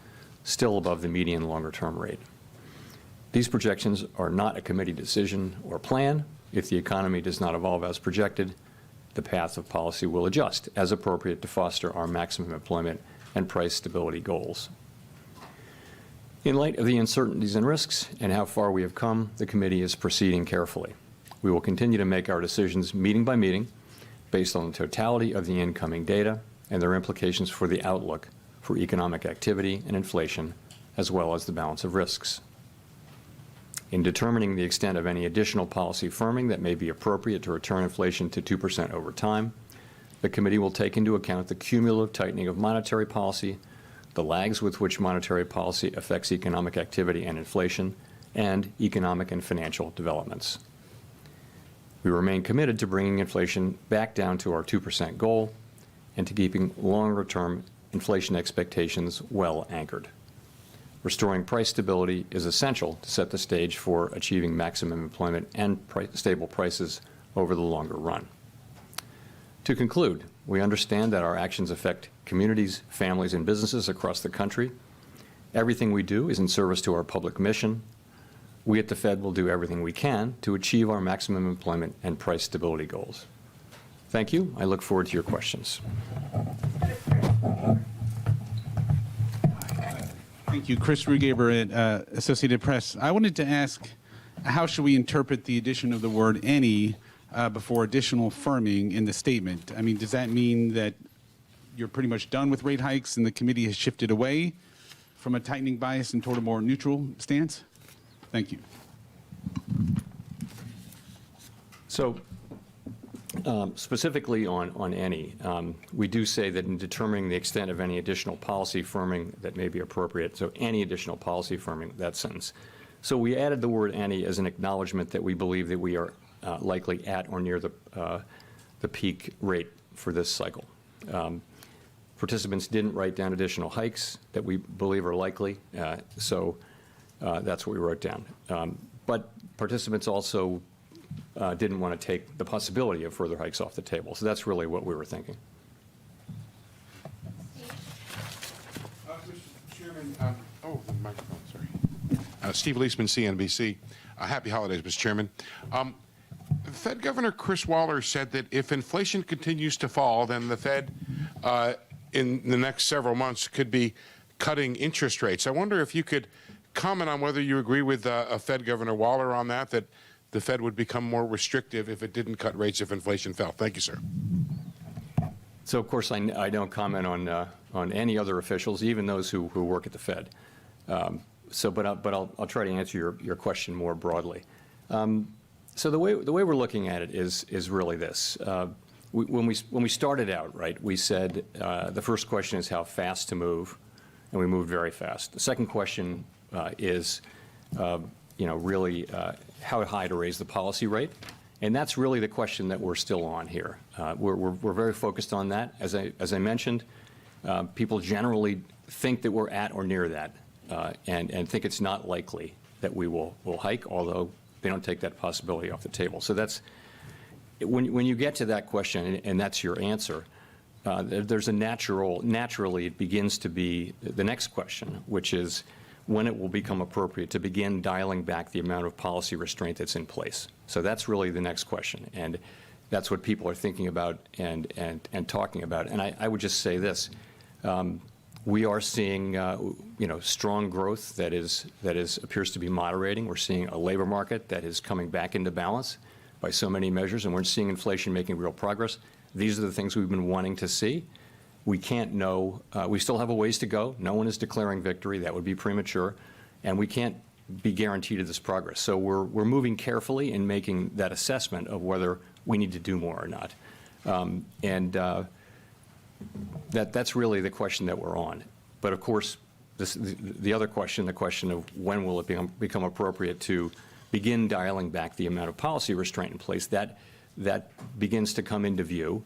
still above the median longer-term rate. These projections are not a committee decision or plan. If the economy does not evolve as projected, the path of policy will adjust as appropriate to foster our maximum employment and price stability goals. In light of the uncertainties and risks and how far we have come, the committee is proceeding carefully. We will continue to make our decisions meeting by meeting based on the totality of the incoming data and their implications for the outlook for economic activity and inflation, as well as the balance of risks. In determining the extent of any additional policy firming that may be appropriate to return inflation to 2% over time, the committee will take into account the cumulative tightening of monetary policy, the lags with which monetary policy affects economic activity and inflation, and economic and financial developments. We remain committed to bringing inflation back down to our 2% goal and to keeping longer-term inflation expectations well anchored. Restoring price stability is essential to set the stage for achieving maximum employment and stable prices over the longer run. To conclude, we understand that our actions affect communities, families, and businesses across the country. Everything we do is in service to our public mission. We at the Fed will do everything we can to achieve our maximum employment and price stability goals. Thank you. I look forward to your questions. Thank you. Chris Rugaber at Associated Press. I wanted to ask, how should we interpret the addition of the word any before additional firming in the statement? I mean, does that mean that you're pretty much done with rate hikes and the committee has shifted away from a tightening bias and toward a more neutral stance? Thank you. So specifically on any, we do say that in determining the extent of any additional policy firming that may be appropriate, so any additional policy firming, that sentence. So we added the word any as an acknowledgement that we believe that we are likely at or near the peak rate for this cycle. Participants didn't write down additional hikes that we believe are likely, so that's what we wrote down. But participants also didn't want to take the possibility of further hikes off the table. So that's really what we were thinking. Mr. Chairman, the microphone, sorry. Steve Leisman, CNBC. Happy holidays, Mr. Chairman. Fed Governor Chris Waller said that if inflation continues to fall, then the Fed in the next several months could be cutting interest rates. I wonder if you could comment on whether you agree with Fed Governor Waller on that the Fed would become more restrictive if it didn't cut rates if inflation fell. Thank you, sir. So, of course, I don't comment on any other officials, even those who work at the Fed. But I'll try to answer your question more broadly. So the way we're looking at it is really this. When we started out, right, we said the first question is how fast to move, and we moved very fast. The second question is, really how high to raise the policy rate, and that's really the question that we're still on here. We're very focused on that. As I mentioned, people generally think that we're at or near that, and think it's not likely that we will hike, although they don't take that possibility off the table. So that's when you get to that question, and that's your answer. There's a naturally it begins to be the next question, which is when it will become appropriate to begin dialing back the amount of policy restraint that's in place. So that's really the next question, and that's what people are thinking about and talking about. And I would just say this: we are seeing strong growth that appears to be moderating. We're seeing a labor market that is coming back into balance by so many measures, and we're seeing inflation making real progress. These are the things we've been wanting to see. We can't know. We still have a ways to go. No one is declaring victory. That would be premature. And we can't be guaranteed of this progress. So we're moving carefully in making that assessment of whether we need to do more or not. That's really the question that we're on. But of course, the other question, the question of when will it become appropriate to begin dialing back the amount of policy restraint in place, that begins to come into view.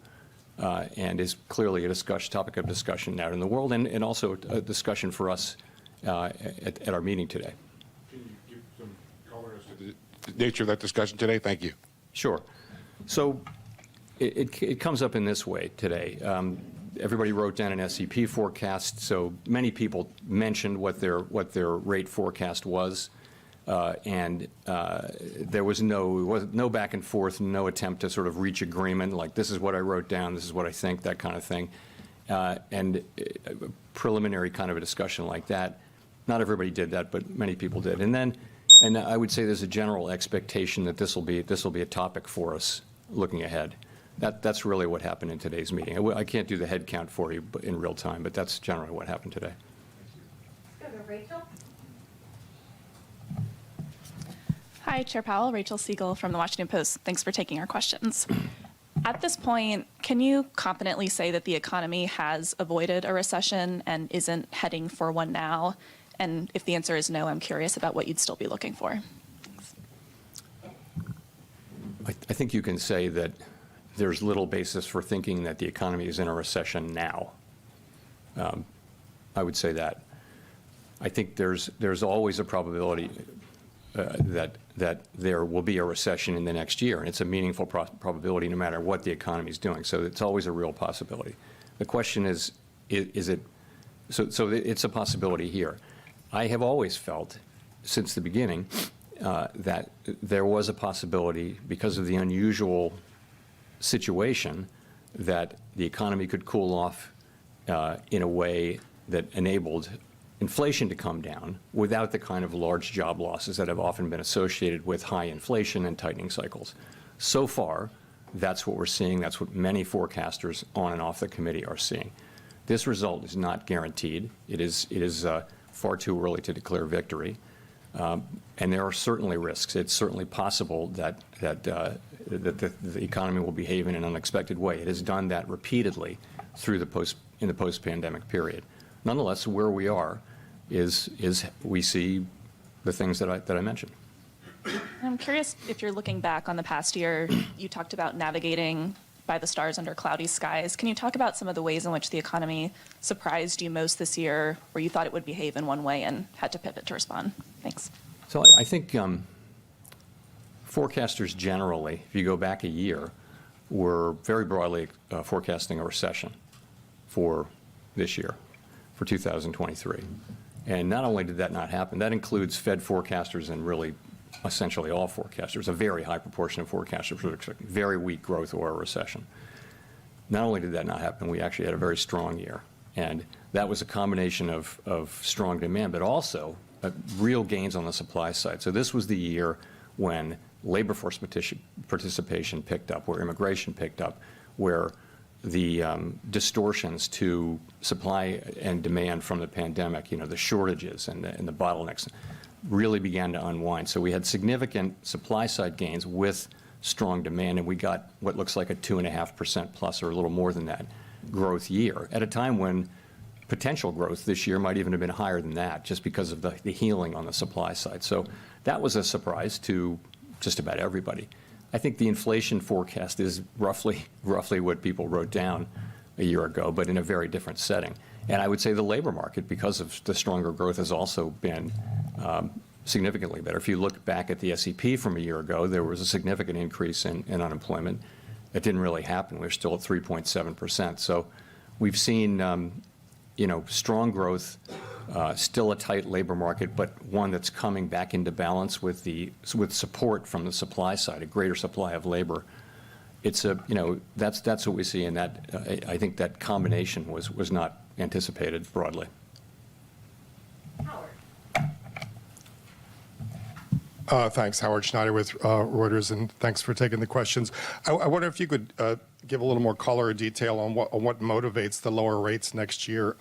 And is clearly a topic of discussion out in the world, and also a discussion for us at our meeting today. Can you give some color as to the nature of that discussion today? Thank you. Sure. So it comes up in this way today. Everybody wrote down an SEP forecast, so many people mentioned what their rate forecast was. There was no back and forth, no attempt to sort of reach agreement, like this is what I wrote down, this is what I think, that kind of thing. And a preliminary kind of a discussion like that. Not everybody did that, but many people did. And I would say there's a general expectation that this will be a topic for us looking ahead. That's really what happened in today's meeting. I can't do the head count for you in real time, but that's generally what happened today. Let's go to Rachel. Hi, Chair Powell. Rachel Siegel from the Washington Post. Thanks for taking our questions. At this point, can you confidently say that the economy has avoided a recession and isn't heading for one now? And if the answer is no, I'm curious about what you'd still be looking for. I think you can say that there's little basis for thinking that the economy is in a recession now. I would say that. I think there's always a probability that there will be a recession in the next year, and it's a meaningful probability no matter what the economy is doing. So it's always a real possibility. The question is it? So it's a possibility here. I have always felt since the beginning that there was a possibility, because of the unusual situation, that the economy could cool off in a way that enabled inflation to come down without the kind of large job losses that have often been associated with high inflation and tightening cycles. So far, that's what we're seeing. That's what many forecasters on and off the committee are seeing. This result is not guaranteed. It is far too early to declare victory. And there are certainly risks. It's certainly possible that the economy will behave in an unexpected way. It has done that repeatedly through in the post-pandemic period. Nonetheless, where we are is we see the things that I mentioned. I'm curious if you're looking back on the past year, you talked about navigating by the stars under cloudy skies. Can you talk about some of the ways in which the economy surprised you most this year, where you thought it would behave in one way and had to pivot to respond? Thanks. So I think forecasters generally, if you go back a year, were very broadly forecasting a recession for this year, for 2023. And not only did that not happen, that includes Fed forecasters and really essentially all forecasters. A very high proportion of forecasters were expecting very weak growth or a recession. Not only did that not happen, we actually had a very strong year. And that was a combination of strong demand, but also real gains on the supply side. So this was the year when labor force participation picked up, where immigration picked up, where the distortions to supply and demand from the pandemic, the shortages and the bottlenecks, really began to unwind. So we had significant supply side gains with strong demand, and we got what looks like a 2.5% plus, or a little more than that, growth year at a time when potential growth this year might even have been higher than that, just because of the healing on the supply side. So that was a surprise to just about everybody. I think the inflation forecast is roughly what people wrote down a year ago, but in a very different setting. And I would say the labor market, because of the stronger growth, has also been significantly better. If you look back at the SEP from a year ago, there was a significant increase in unemployment. That didn't really happen. We're still at 3.7%. So we've seen strong growth, still a tight labor market, but one that's coming back into balance with support from the supply side, a greater supply of labor. It's that's what we see, and that I think that combination was not anticipated broadly. Thanks, Howard Schneider with Reuters, and thanks for taking the questions. I wonder if you could give a little more color or detail on what motivates the lower rates next year,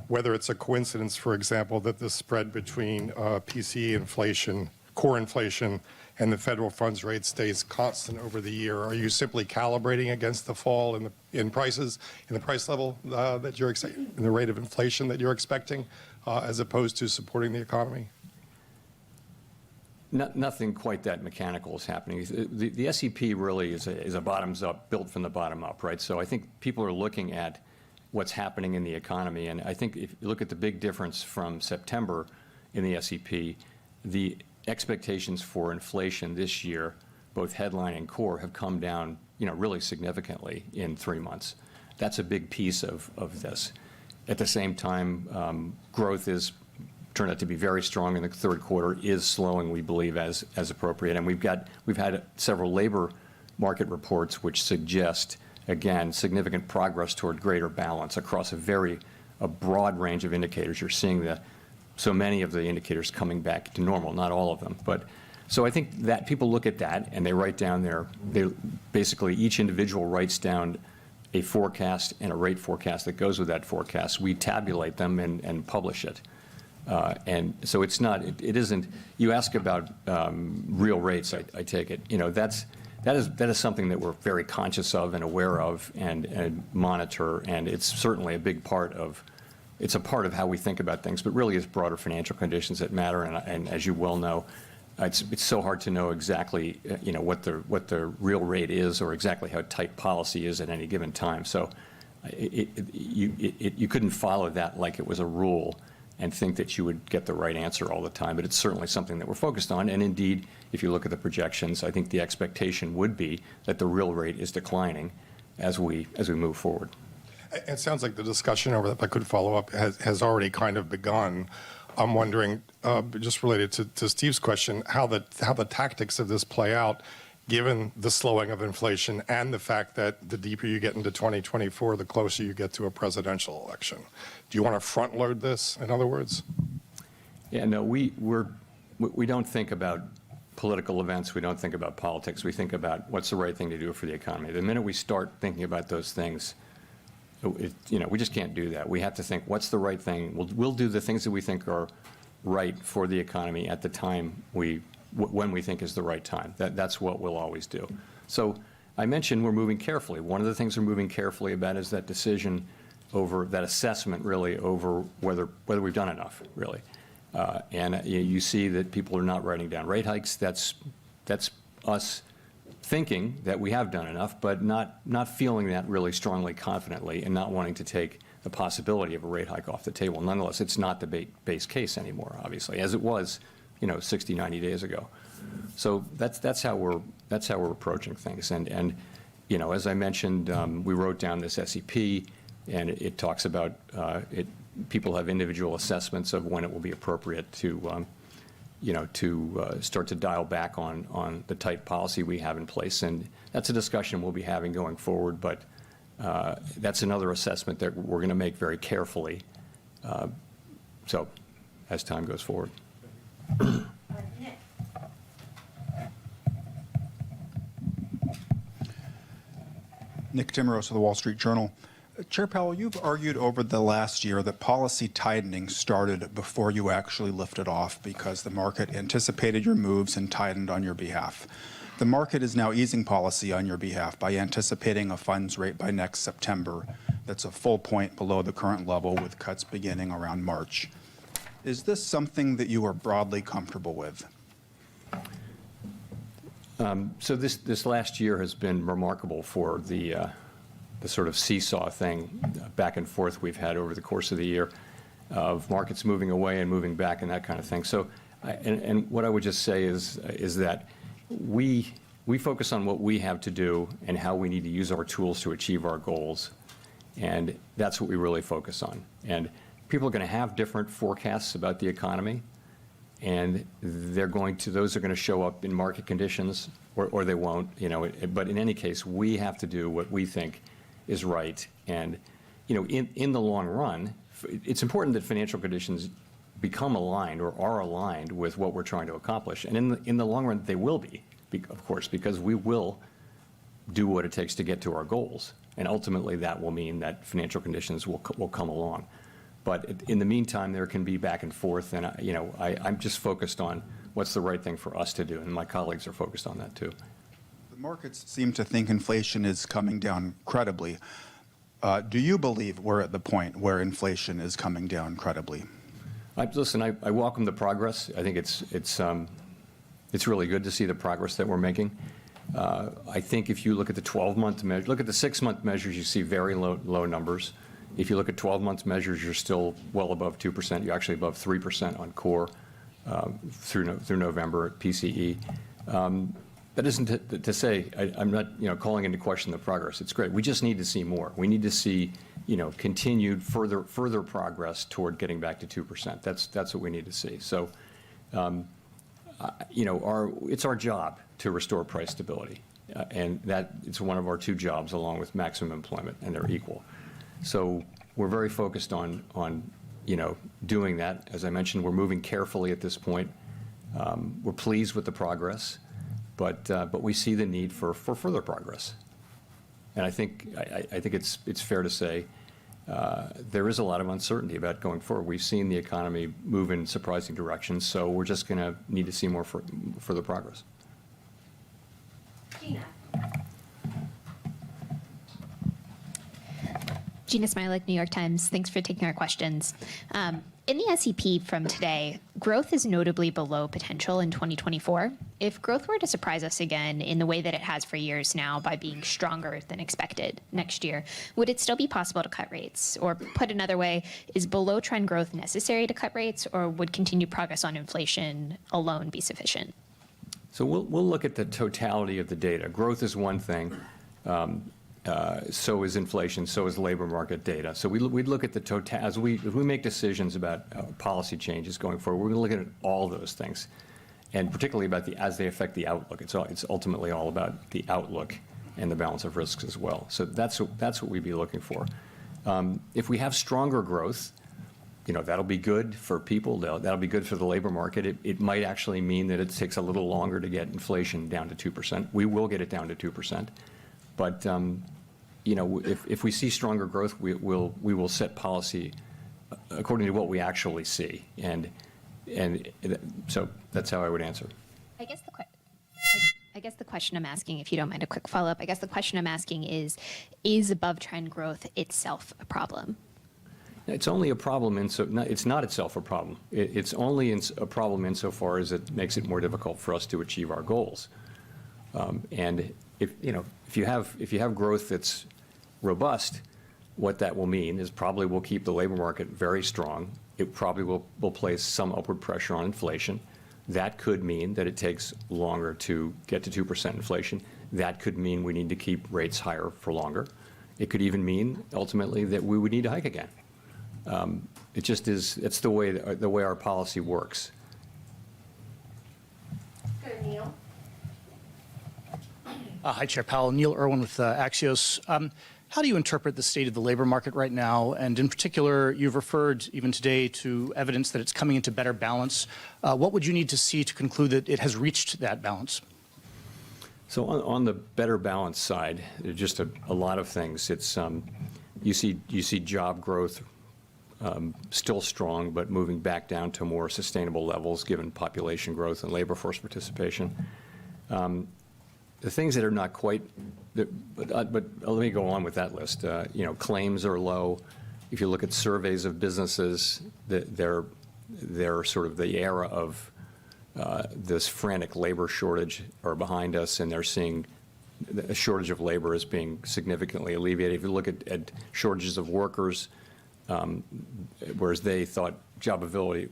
whether it's a coincidence, for example, that the spread between PCE inflation, core inflation, and the federal funds rate stays constant over the year. Are you simply calibrating against the fall in prices, in the price level that you're expecting, in the rate of inflation that you're expecting, as opposed to supporting the economy? Nothing quite that mechanical is happening. The SEP really is a bottoms up, built from the bottom up, right? So I think people are looking at what's happening in the economy, and I think if you look at the big difference from September in the SEP, the expectations for inflation this year, both headline and core, have come down, really significantly in 3 months. That's a big piece of this. At the same time, growth turned out to be very strong in the third quarter, is slowing, we believe, as appropriate. And we've had several labor market reports which suggest, again, significant progress toward greater balance across a broad range of indicators. You're seeing so many of the indicators coming back to normal, not all of them. But so I think that people look at that and they write down basically each individual writes down a forecast and a rate forecast that goes with that forecast. We tabulate them and publish it. And so it isn't, you ask about real rates, I take it, that is something that we're very conscious of and aware of and monitor, and it's certainly a big part of, it's a part of how we think about things, but really it's broader financial conditions that matter, and as you well know, it's so hard to know exactly, what the real rate is or exactly how tight policy is at any given time. So you couldn't follow that like it was a rule. and think that you would get the right answer all the time, but it's certainly something that we're focused on. And indeed, if you look at the projections, I think the expectation would be that the real rate is declining as we move forward. It sounds like the discussion over, if I could follow up, has already kind of begun. I'm wondering, just related to Steve's question, how the tactics of this play out, given the slowing of inflation and the fact that the deeper you get into 2024, the closer you get to a presidential election. Do you want to front load this, in other words? Yeah, no, we don't think about political events. We don't think about politics. We think about what's the right thing to do for the economy. The minute we start thinking about those things, we just can't do that. We have to think, what's the right thing? We'll do the things that we think are right for the economy at the time when we think is the right time. That's what we'll always do. So I mentioned we're moving carefully. One of the things we're moving carefully about is that decision over, that assessment really over whether we've done enough, really. And you see that people are not writing down rate hikes. That's us thinking that we have done enough, but not feeling that really strongly confidently and not wanting to take the possibility of a rate hike off the table. Nonetheless, it's not the base case anymore, obviously, as it was 60, 90 days ago. So that's how we're approaching things. And as I mentioned, we wrote down this SEP, and it talks about people have individual assessments of when it will be appropriate to start to dial back on the tight policy we have in place. And that's a discussion we'll be having going forward, but that's another assessment that we're going to make very carefully so as time goes forward. Nick. Nick Timmeros of the Wall Street Journal. Chair Powell, you've argued over the last year that policy tightening started before you actually lifted off because the market anticipated your moves and tightened on your behalf. The market is now easing policy on your behalf by anticipating a funds rate by next September that's a full point below the current level, with cuts beginning around March. Is this something that you are broadly comfortable with? So this last year has been remarkable for the sort of seesaw thing back and forth we've had over the course of the year, of markets moving away and moving back and that kind of thing. So, and what I would just say is that we focus on what we have to do and how we need to use our tools to achieve our goals, and that's what we really focus on. And people are going to have different forecasts about the economy, and those are going to show up in market conditions, or they won't. But in any case, we have to do what we think is right. And in the long run, it's important that financial conditions become aligned or are aligned with what we're trying to accomplish. And in the long run, they will be, of course, because we will do what it takes to get to our goals. And ultimately, that will mean that financial conditions will come along. But in the meantime, there can be back and forth, and I'm just focused on what's the right thing for us to do, and my colleagues are focused on that too. The markets seem to think inflation is coming down credibly. Do you believe we're at the point where inflation is coming down credibly? Listen, I welcome the progress. I think it's really good to see the progress that we're making. I think if you look at the 12-month measure, look at the 6-month measures, you see very low numbers. If you look at 12-month measures, you're still well above 2%. You're actually above 3% on core through November at PCE. That isn't to say I'm not calling into question the progress. It's great. We just need to see more. We need to see continued further progress toward getting back to 2%. That's what we need to see. So it's our job to restore price stability, and that it's one of our two jobs along with maximum employment, and they're equal. So we're very focused on doing that. As I mentioned, we're moving carefully at this point. We're pleased with the progress, but we see the need for further progress. And I think it's fair to say there is a lot of uncertainty about going forward. We've seen the economy move in surprising directions, so we're just going to need to see more further progress. Gina. Gina Smilik, New York Times. Thanks for taking our questions. In the SEP from today, growth is notably below potential in 2024. If growth were to surprise us again in the way that it has for years now by being stronger than expected next year, would it still be possible to cut rates? Or put another way, is below trend growth necessary to cut rates, or would continued progress on inflation alone be sufficient? So we'll look at the totality of the data. Growth is one thing. So is inflation, so is labor market data. So we'd look at the total, as we make decisions about policy changes going forward, we're going to look at all those things, and particularly about as they affect the outlook. It's ultimately all about the outlook and the balance of risks as well. So that's what we'd be looking for. If we have stronger growth, that'll be good for people. That'll be good for the labor market. It might actually mean that it takes a little longer to get inflation down to 2%. We will get it down to 2%. But if we see stronger growth, we will set policy according to what we actually see, and so that's how I would answer. I guess the question I'm asking, if you don't mind a quick follow-up, I guess the question I'm asking is above trend growth itself a problem? It's only a problem it's not itself a problem. It's only a problem insofar as it makes it more difficult for us to achieve our goals. And if you have growth that's robust, what that will mean is probably will keep the labor market very strong. It probably will place some upward pressure on inflation. That could mean that it takes longer to get to 2% inflation. That could mean we need to keep rates higher for longer. It could even mean ultimately that we would need to hike again. It just is. It's the way our policy works. Go to Neil. Hi, Chair Powell. Neil Irwin with Axios. How do you interpret the state of the labor market right now? And in particular, you've referred even today to evidence that it's coming into better balance. What would you need to see to conclude that it has reached that balance? So on the better balance side, there's just a lot of things. It's you see job growth still strong, but moving back down to more sustainable levels given population growth and labor force participation. The things that are not quite, but let me go on with that list. Claims are low. If you look at surveys of businesses, they're sort of the era of this frantic labor shortage are behind us, and they're seeing a shortage of labor as being significantly alleviated. If you look at shortages of workers, whereas they thought job availability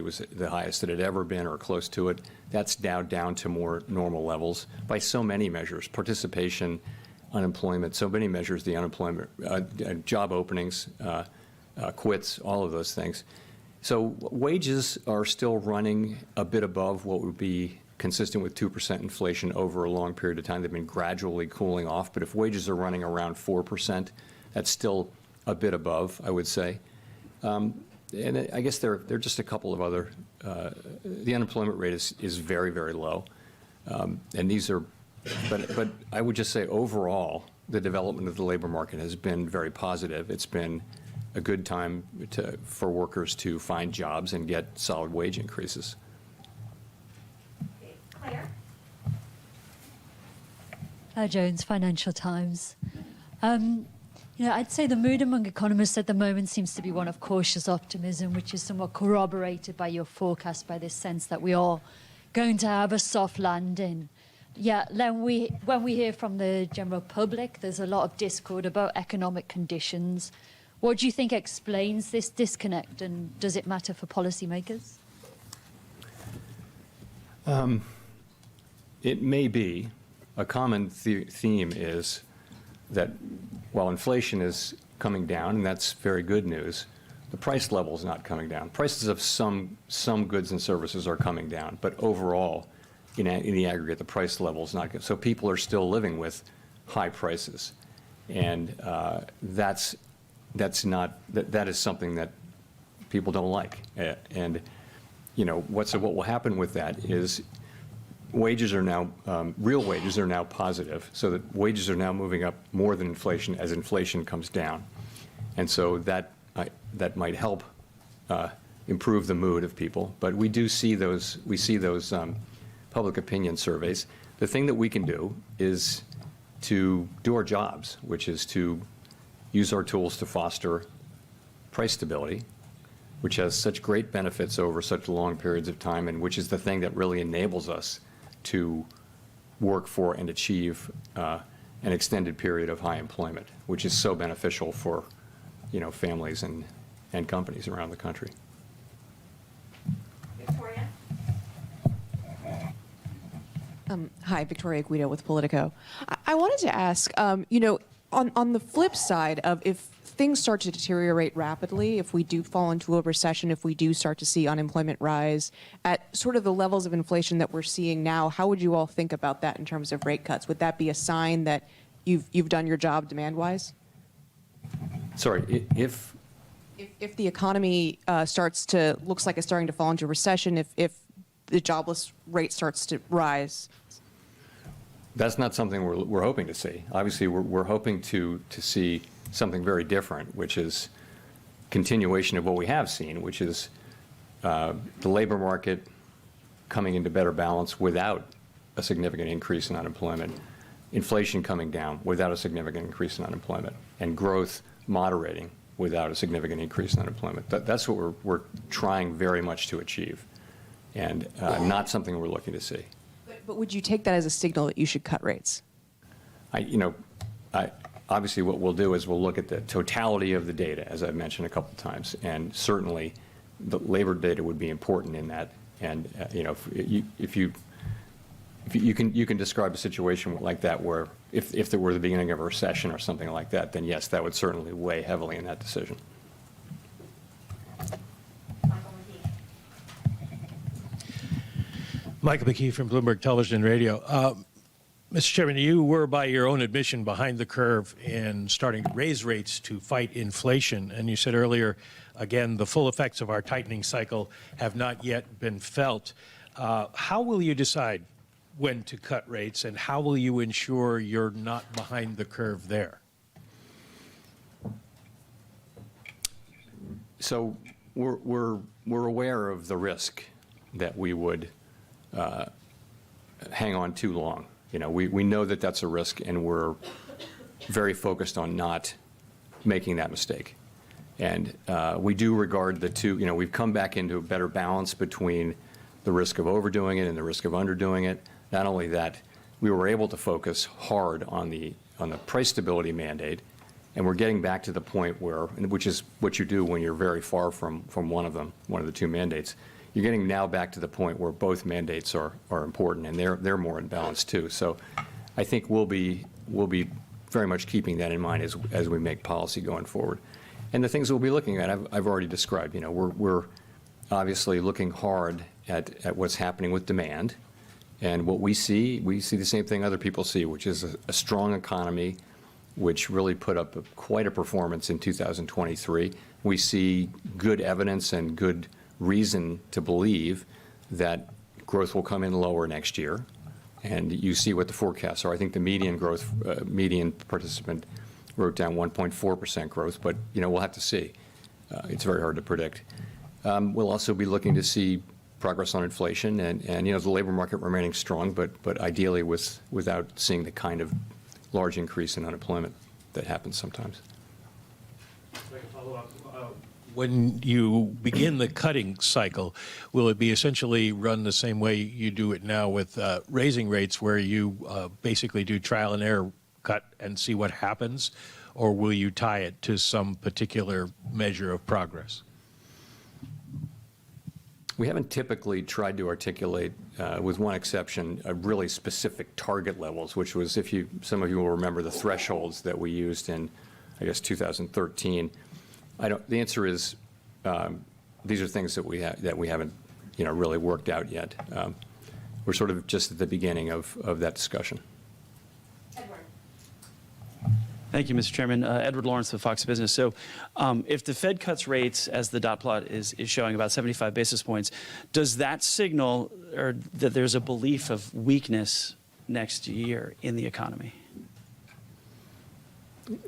was the highest it had ever been or close to it, that's now down to more normal levels by so many measures: participation, unemployment, so many measures, the unemployment, job openings, quits, all of those things. So wages are still running a bit above what would be consistent with 2% inflation over a long period of time. They've been gradually cooling off, but if wages are running around 4%, that's still a bit above, I would say. And I guess there are just a couple of other, the unemployment rate is very, very low. And these are, but I would just say overall, the development of the labor market has been very positive. It's been a good time for workers to find jobs and get solid wage increases. Claire. Claire Jones, Financial Times. I'd say the mood among economists at the moment seems to be one of cautious optimism, which is somewhat corroborated by your forecast, by this sense that we are going to have a soft landing. Yeah, when we hear from the general public, there's a lot of discord about economic conditions. What do you think explains this disconnect, and does it matter for policymakers? It may be. A common theme is that while inflation is coming down, and that's very good news, the price level is not coming down. Prices of some goods and services are coming down, but overall, in the aggregate, the price level is not good. So people are still living with high prices, and that is something that people don't like. And what will happen with that is wages are now, real wages are now positive, so that wages are now moving up more than inflation as inflation comes down. And so that might help improve the mood of people. But we see those public opinion surveys. The thing that we can do is to do our jobs, which is to use our tools to foster price stability, which has such great benefits over such long periods of time, and which is the thing that really enables us to work for and achieve an extended period of high employment, which is so beneficial for, families and companies around the country. Victoria? Hi, Victoria Guido with Politico. I wanted to ask, on the flip side of if things start to deteriorate rapidly, if we do fall into a recession, if we do start to see unemployment rise at sort of the levels of inflation that we're seeing now, how would you all think about that in terms of rate cuts? Would that be a sign that you've done your job demand-wise? Sorry, if the economy looks like it's starting to fall into recession, if the jobless rate starts to rise? That's not something we're hoping to see. Obviously, we're hoping to see something very different, which is continuation of what we have seen, which is the labor market coming into better balance without a significant increase in unemployment, inflation coming down without a significant increase in unemployment, and growth moderating without a significant increase in unemployment. That's what we're trying very much to achieve, and not something we're looking to see. But would you take that as a signal that you should cut rates? Obviously, what we'll do is we'll look at the totality of the data, as I've mentioned a couple of times, and certainly the labor data would be important in that. And if you can describe a situation like that where if there were the beginning of a recession or something like that, then yes, that would certainly weigh heavily in that decision. Michael McKee from Bloomberg Television and Radio. Mr. Chairman, you were, by your own admission, behind the curve in starting to raise rates to fight inflation. And you said earlier, again, the full effects of our tightening cycle have not yet been felt. How will you decide when to cut rates, and how will you ensure you're not behind the curve there? So we're aware of the risk that we would hang on too long. We know that that's a risk, and we're very focused on not making that mistake. And we do regard the two, we've come back into a better balance between the risk of overdoing it and the risk of underdoing it. Not only that, we were able to focus hard on the price stability mandate, and we're getting back to the point where, which is what you do when you're very far from one of the two mandates. You're getting now back to the point where both mandates are important, and they're more in balance too. So I think we'll be very much keeping that in mind as we make policy going forward. And the things we'll be looking at, I've already described. We're obviously looking hard at what's happening with demand, and what we see the same thing other people see, which is a strong economy, which really put up quite a performance in 2023. We see good evidence and good reason to believe that growth will come in lower next year, and you see what the forecasts are. I think the median participant wrote down 1.4% growth, but we'll have to see. It's very hard to predict. We'll also be looking to see progress on inflation and the labor market remaining strong, but ideally without seeing the kind of large increase in unemployment that happens sometimes. When you begin the cutting cycle, will it be essentially run the same way you do it now with raising rates, where you basically do trial and error cut and see what happens, or will you tie it to some particular measure of progress? We haven't typically tried to articulate, with one exception, really specific target levels, which was, some of you will remember the thresholds that we used in, 2013. The answer is, these are things that we haven't, really worked out yet. We're sort of just at the beginning of that discussion. Thank you, Mr. Chairman. Edward Lawrence with Fox Business. So if the Fed cuts rates, as the dot plot is showing, about 75 basis points, does that signal that there's a belief of weakness next year in the economy?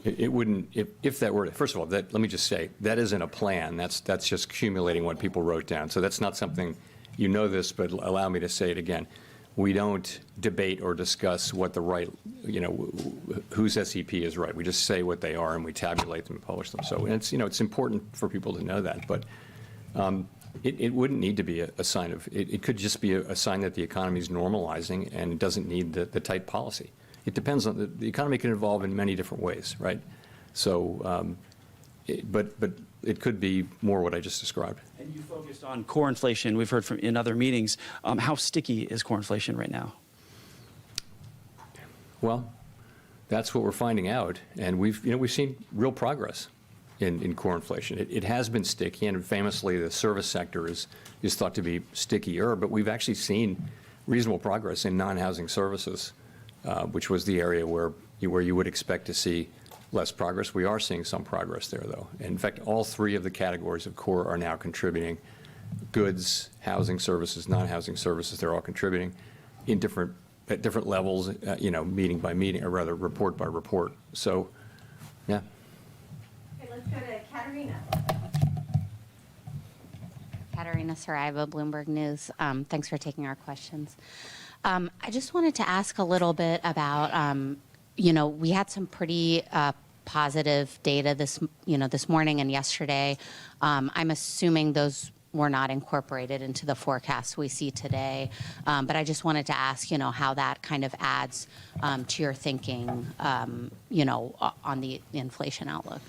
It wouldn't, if that were, first of all, let me just say, that isn't a plan. That's just accumulating what people wrote down. So that's not something, this, but allow me to say it again. We don't debate or discuss what the right, whose SEP is right. We just say what they are, and we tabulate them and publish them. So it's important for people to know that. But It wouldn't need to be a sign of, it could just be a sign that the economy is normalizing and it doesn't need the tight policy. It depends on, the economy can evolve in many different ways, right? So, but it could be more what I just described. And you focused on core inflation. We've heard from in other meetings. How sticky is core inflation right now? Well, that's what we're finding out, and we've seen real progress in core inflation. It has been sticky, and famously the service sector is thought to be stickier, but we've actually seen reasonable progress in non-housing services, which was the area where you would expect to see less progress. We are seeing some progress there, though. And in fact, all three of the categories of core are now contributing. Goods, housing services, non-housing services, they're all contributing at different levels, meeting by meeting, or rather report by report. So, yeah. Okay, let's go to Katerina. Katerina Saraiva, Bloomberg News. Thanks for taking our questions. I just wanted to ask a little bit about, we had some pretty positive data this morning and yesterday. I'm assuming those were not incorporated into the forecasts we see today. But I just wanted to ask, how that kind of adds to your thinking, on the inflation outlook.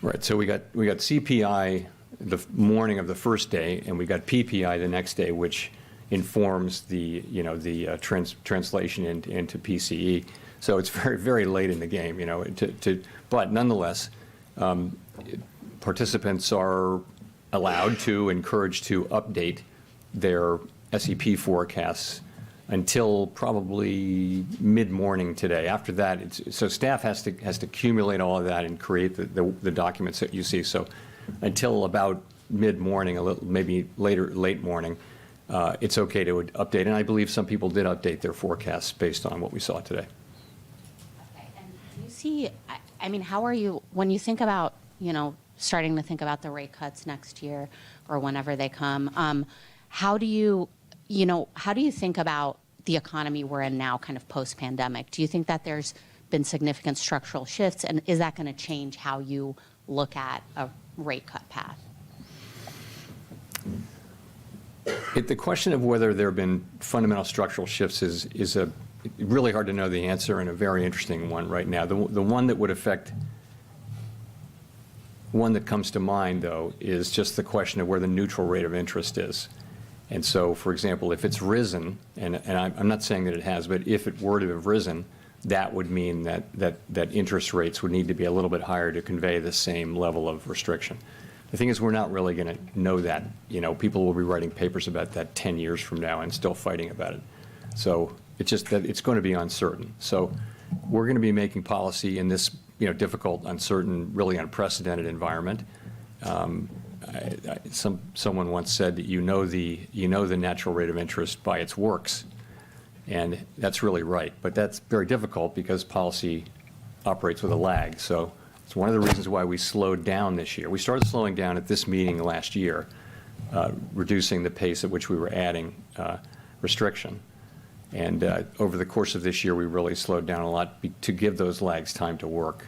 Right. So we got CPI the morning of the first day, and we got PPI the next day, which informs the translation into PCE. So it's very, very late in the game, but nonetheless, participants are allowed to, encouraged to update their SEP forecasts until probably mid-morning today. After that, so staff has to accumulate all of that and create the documents that you see. So until about mid-morning, maybe late morning, it's okay to update. And I believe some people did update their forecasts based on what we saw today. Okay, and do you see, how are you, when you think about, starting to think about the rate cuts next year or whenever they come, how do you think about the economy we're in now, kind of post-pandemic? Do you think that there's been significant structural shifts, and is that going to change how you look at a rate cut path? The question of whether there have been fundamental structural shifts is a really hard to know the answer, and a very interesting one right now. The one that would affect, one that comes to mind, though, is just the question of where the neutral rate of interest is. And so, for example, if it's risen, and I'm not saying that it has, but if it were to have risen, that would mean that interest rates would need to be a little bit higher to convey the same level of restriction. The thing is, we're not really going to know that. People will be writing papers about that 10 years from now and still fighting about it. So it's just that it's going to be uncertain. So we're going to be making policy in this difficult, uncertain, really unprecedented environment. Someone once said that you know the natural rate of interest by its works, and that's really right. But that's very difficult because policy operates with a lag. So it's one of the reasons why we slowed down this year. We started slowing down at this meeting last year, reducing the pace at which we were adding restriction. And over the course of this year, we really slowed down a lot to give those lags time to work.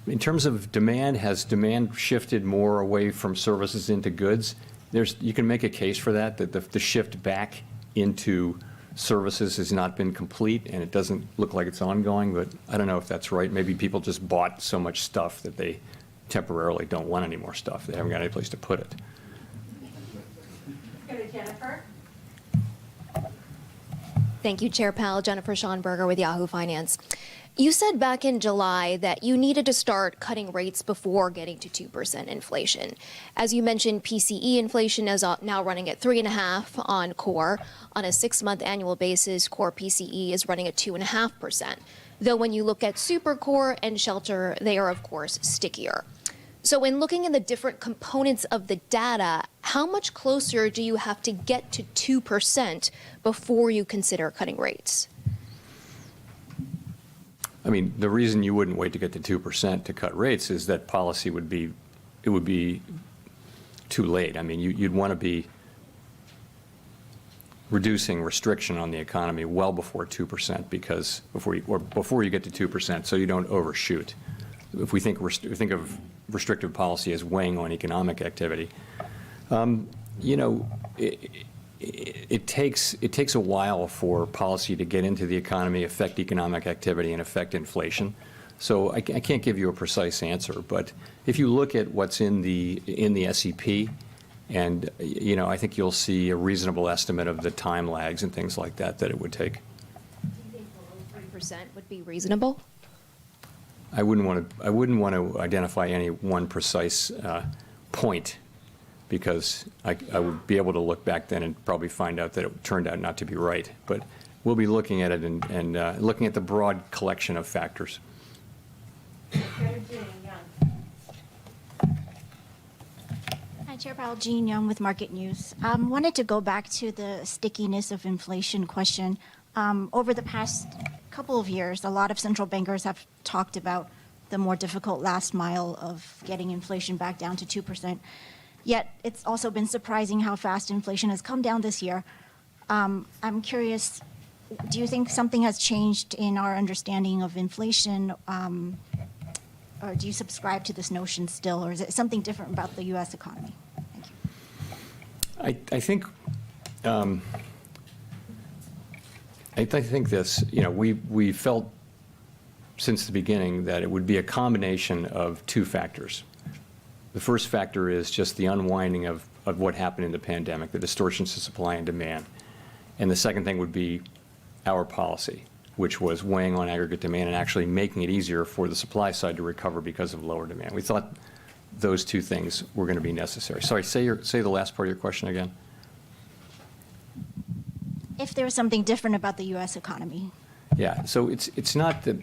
In terms of demand, has demand shifted more away from services into goods? You can make a case for that the shift back into services has not been complete, and it doesn't look like it's ongoing, but I don't know if that's right. Maybe people just bought so much stuff that they temporarily don't want any more stuff. They haven't got any place to put it. Let's go to Jennifer. Thank you, Chair Powell. Jennifer Schonberger with Yahoo Finance. You said back in July that you needed to start cutting rates before getting to 2% inflation. As you mentioned, PCE inflation is now running at 3.5% on core. On a 6-month annual basis, core PCE is running at 2.5%. Though when you look at supercore and shelter, they are, of course, stickier. So in looking at the different components of the data, how much closer do you have to get to 2% before you consider cutting rates? I mean, the reason you wouldn't wait to get to 2% to cut rates is that policy would be too late. I mean, you'd want to be reducing restriction on the economy well before 2%, because before you get to 2%, so you don't overshoot. If we think of restrictive policy as weighing on economic activity. You know, it takes a while for policy to get into the economy, affect economic activity, and affect inflation. So I can't give you a precise answer, but if you look at what's in the SEP, and you know, I think you'll see a reasonable estimate of the time lags and things like that it would take. Do you think below 3% would be reasonable? I wouldn't want to identify any one precise point, because I would be able to look back then and probably find out that it turned out not to be right. But we'll be looking at it and looking at the broad collection of factors. Hi, Chair Powell, Jean Young with Market News. Wanted to go back to the stickiness of inflation question. Over the past couple of years, a lot of central bankers have talked about the more difficult last mile of getting inflation back down to 2%. Yet it's also been surprising how fast inflation has come down this year. I'm curious, do you think something has changed in our understanding of inflation? Or do you subscribe to this notion still, or is it something different about the U.S. economy? Thank you. I think this, you know, we felt since the beginning that it would be a combination of two factors. The first factor is just the unwinding of what happened in the pandemic, the distortions to supply and demand. And the second thing would be our policy, which was weighing on aggregate demand and actually making it easier for the supply side to recover because of lower demand. We thought those two things were going to be necessary. Sorry, say the last part of your question again. If there was something different about the U.S. economy. Yeah, so it's not that,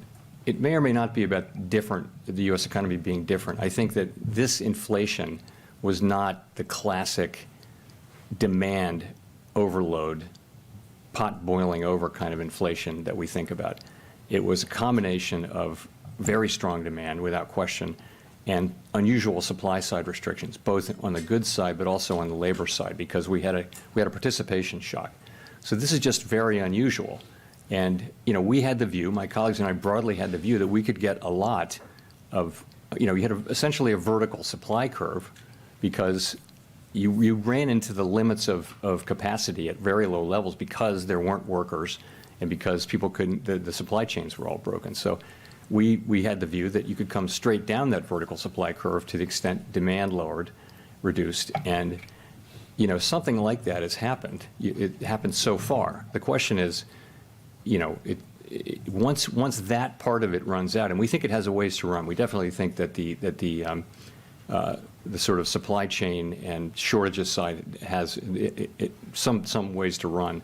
it may or may not be about different, the U.S. economy being different. I think that this inflation was not the classic demand overload, pot boiling over kind of inflation that we think about. It was a combination of very strong demand, without question, and unusual supply side restrictions, both on the goods side but also on the labor side, because we had a participation shock. So this is just very unusual. And, you know, we had the view, my colleagues and I broadly had the view that we could get a lot of, you know, you had essentially a vertical supply curve, because you ran into the limits of capacity at very low levels because there weren't workers and because people couldn't, the supply chains were all broken. So we had the view that you could come straight down that vertical supply curve to the extent demand reduced. And, you know, something like that has happened. It happened so far. The question is, you know, once that part of it runs out, and we think it has a ways to run. We definitely think that the sort of supply chain and shortages side has some ways to run.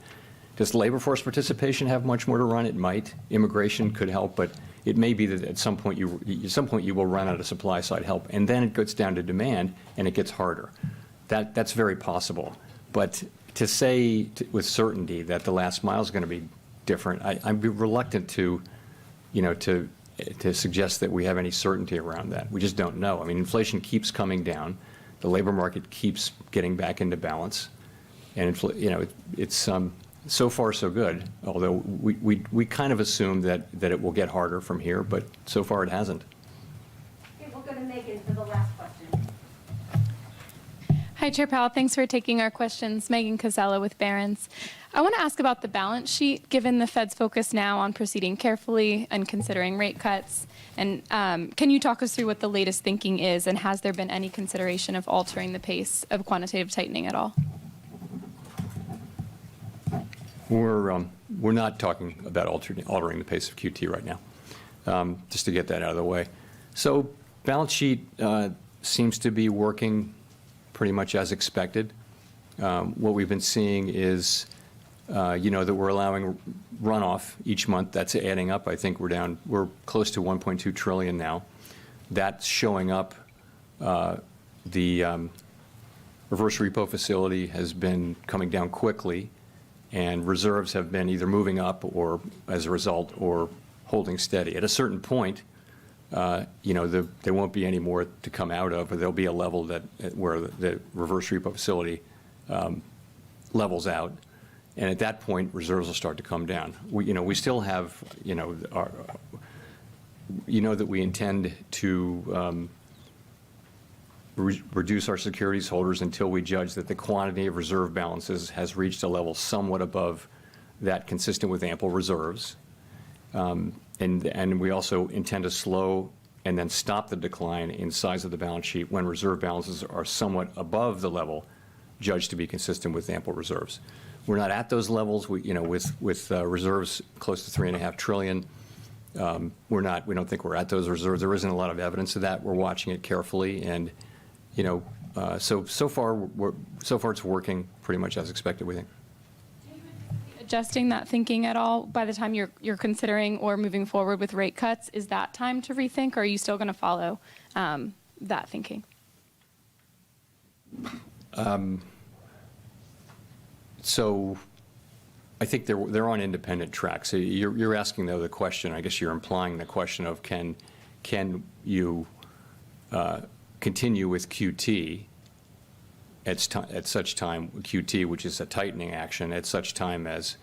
Does labor force participation have much more to run? It might. Immigration could help, but it may be that at some point you will run out of supply side help, and then it gets down to demand and it gets harder. That's very possible. But to say with certainty that the last mile is going to be different, I'd be reluctant to suggest that we have any certainty around that. We just don't know. I mean, inflation keeps coming down. The labor market keeps getting back into balance. And, you know, it's so far so good, although we kind of assume that it will get harder from here, but so far it hasn't. Okay, we'll go to Megan for the last question. Hi, Chair Powell. Thanks for taking our questions. Megan Casella with Barron's. I want to ask about the balance sheet, given the Fed's focus now on proceeding carefully and considering rate cuts. And can you talk us through what the latest thinking is, and has there been any consideration of altering the pace of quantitative tightening at all? We're not talking about altering the pace of QT right now, just to get that out of the way. So balance sheet seems to be working pretty much as expected. What we've been seeing is, you know, that we're allowing runoff each month. That's adding up. I think we're close to 1.2 trillion now. That's showing up. The reverse repo facility has been coming down quickly, and reserves have been either moving up or, as a result, or holding steady. At a certain point, you know, there won't be any more to come out of, or there'll be a level where the reverse repo facility levels out, and at that point, reserves will start to come down. We still have, you know, that we intend to reduce our securities holders until we judge that the quantity of reserve balances has reached a level somewhat above that consistent with ample reserves. And we also intend to slow and then stop the decline in size of the balance sheet when reserve balances are somewhat above the level judged to be consistent with ample reserves. We're not at those levels. We, with reserves close to $3.5 trillion. We don't think we're at those reserves. There isn't a lot of evidence of that. We're watching it carefully, and so far it's working pretty much as expected, we think. Adjusting that thinking at all by the time you're considering or moving forward with rate cuts? Is that time to rethink, or are you still going to follow that thinking? So I think they're on independent tracks. So you're asking, though, the question, I guess you're implying the question of can you continue with QT at such time, QT, which is a tightening action, at such time as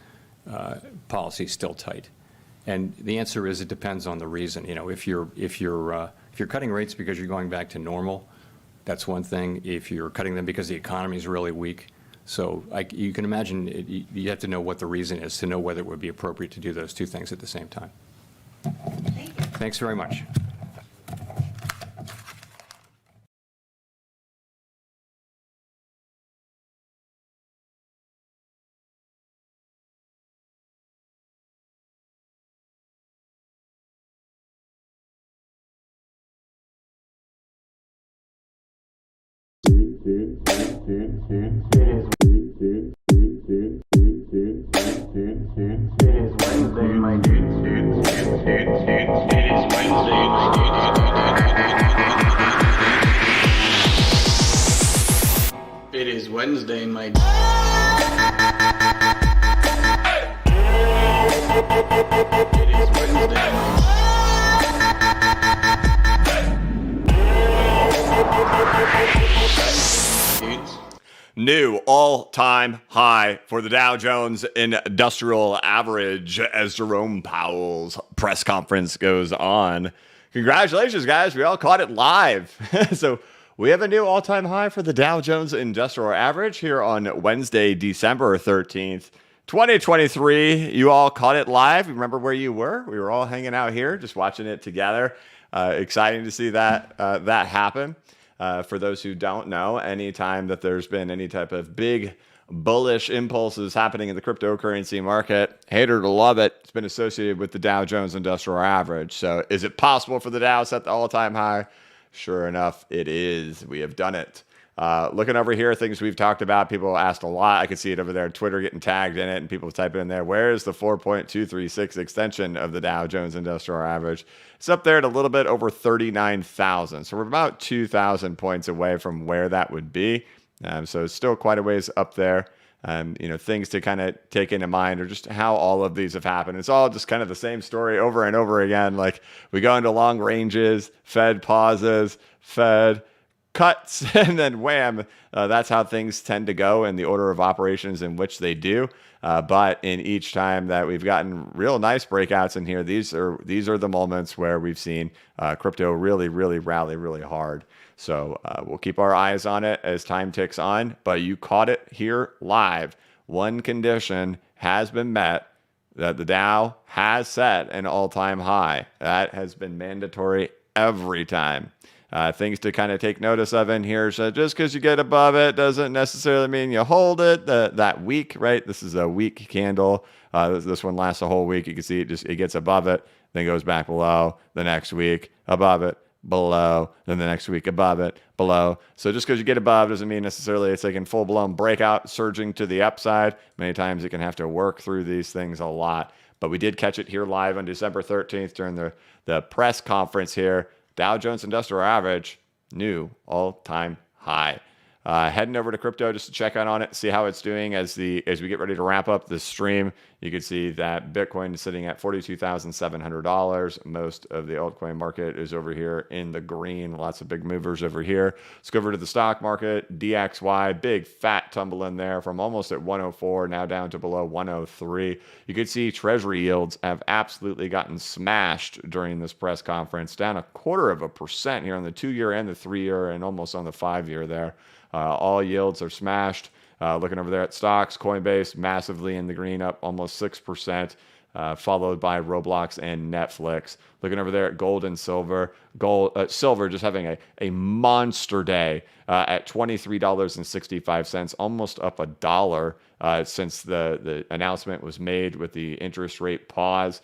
policy is still tight? And the answer is it depends on the reason. If you're cutting rates because you're going back to normal, that's one thing. If you're cutting them because the economy is really weak, so you can imagine you have to know what the reason is to know whether it would be appropriate to do those two things at the same time. Thanks very much. It is Wednesday, my It is Wednesday, New all-time high for the Dow Jones Industrial Average as Jerome Powell's press conference goes on. Congratulations, guys. We all caught it live. So we have a new all-time high for the Dow Jones Industrial Average here on Wednesday, December 13th, 2023. You all caught it live. Remember where you were? We were all hanging out here just watching it together. Exciting to see that happen. For those who don't know, anytime that there's been any type of big bullish impulses happening in the cryptocurrency market, hater to love it, it's been associated with the Dow Jones Industrial Average. So is it possible for the Dow to set the all-time high? Sure enough, it is. We have done it. Looking over here, things we've talked about, people asked a lot. I could see it over there on Twitter getting tagged in it, and people typing in there, where is the 4.236 extension of the Dow Jones Industrial Average? It's up there at a little bit over 39,000. So we're about 2,000 points away from where that would be. So it's still quite a ways up there. Things to kind of take into mind are just how all of these have happened. It's all just kind of the same story over and over again. Like we go into long ranges, Fed pauses, Fed cuts, and then wham, that's how things tend to go in the order of operations in which they do. But in each time that we've gotten real nice breakouts in here, these are the moments where we've seen crypto really, really rally really hard. So we'll keep our eyes on it as time ticks on, but you caught it here live. One condition has been met, that the Dow has set an all-time high. That has been mandatory every time. Things to kind of take notice of in here. So just because you get above it doesn't necessarily mean you hold it that week, right? This is a week candle. This one lasts a whole week. You can see it gets above it, then goes back below. The next week, above it, below. Then the next week, above it, below. So just because you get above doesn't mean necessarily it's like in full-blown breakout, surging to the upside. Many times you can have to work through these things a lot. But we did catch it here live on December 13th during the press conference here. Dow Jones Industrial Average, new all-time high. Heading over to crypto just to check out on it, see how it's doing as we get ready to wrap up this stream. You can see that Bitcoin is sitting at $42,700. Most of the altcoin market is over here in the green. Lots of big movers over here. Let's go over to the stock market. DXY, big fat tumble in there from almost at 104, now down to below 103. You can see treasury yields have absolutely gotten smashed during this press conference, down 0.25% here on the 2-year and the 3-year and almost on the 5-year there. All yields are smashed. Looking over there at stocks, Coinbase massively in the green, up almost 6%, followed by Roblox and Netflix. Looking over there at gold and silver, silver just having a monster day at $23.65, almost up $1 since the announcement was made with the interest rate pause.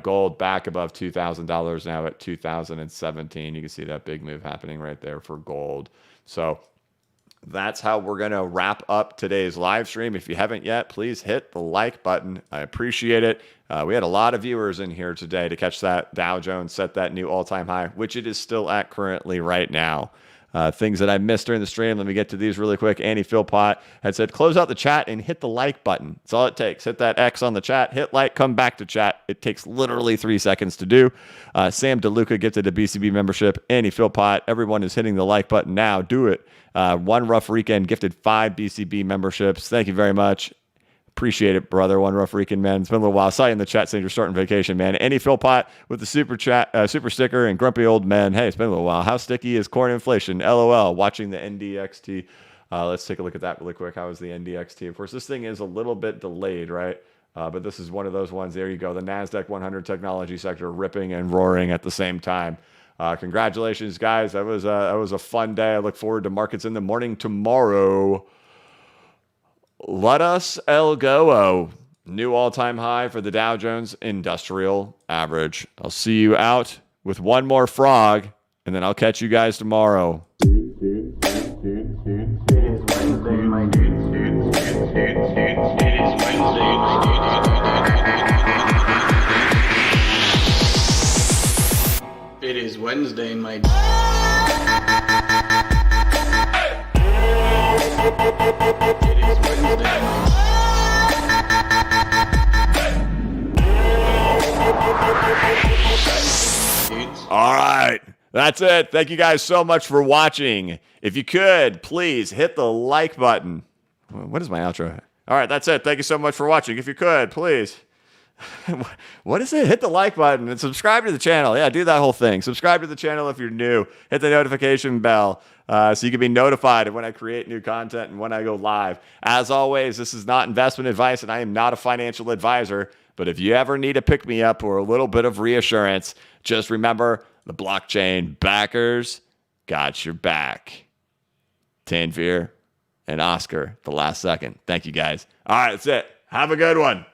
Gold back above $2,000 now at $2,017. You can see that big move happening right there for gold. So that's how we're going to wrap up today's live stream. If you haven't yet, please hit the like button. I appreciate it. We had a lot of viewers in here today to catch that Dow Jones set that new all-time high, which it is still at currently right now. Things that I missed during the stream. Let me get to these really quick. Annie Philpott had said, close out the chat and hit the like button. That's all it takes. Hit that X on the chat, hit like, come back to chat. It takes literally 3 seconds to do. Sam DeLuca gifted a BCB membership. Annie Philpott, everyone is hitting the like button now. Do it. One Rough Weekend gifted 5 BCB memberships. Thank you very much. Appreciate it, brother. One Rough Weekend, man. It's been a little while. I saw you in the chat saying you're starting vacation, man. Annie Philpott with the super sticker and grumpy old men. Hey, it's been a little while. How sticky is corn inflation? LOL. Watching the NDXT. Let's take a look at that really quick. How is the NDXT? Of course, this thing is a little bit delayed, right? But this is one of those ones. There you go. The NASDAQ 100 technology sector ripping and roaring at the same time. Congratulations, guys. That was a fun day. I look forward to markets in the morning tomorrow. Let us el go. New all-time high for the Dow Jones Industrial Average. I'll see you out with one more frog, and then I'll catch you guys tomorrow. It is Wednesday, my It is Wednesday, All right. That's it. Thank you guys so much for watching. If you could, please hit the like button. What is my outro? All right, that's it. Thank you so much for watching. If you could, please. What is it? Hit the like button and subscribe to the channel. Yeah, do that whole thing. Subscribe to the channel if you're new. Hit the notification bell so you can be notified of when I create new content and when I go live. As always, this is not investment advice and I am not a financial advisor. But if you ever need a pick-me-up or a little bit of reassurance, just remember the blockchain backers got your back. Tanvir and Oscar, the last second. Thank you, guys. All right, that's it. Have a good one.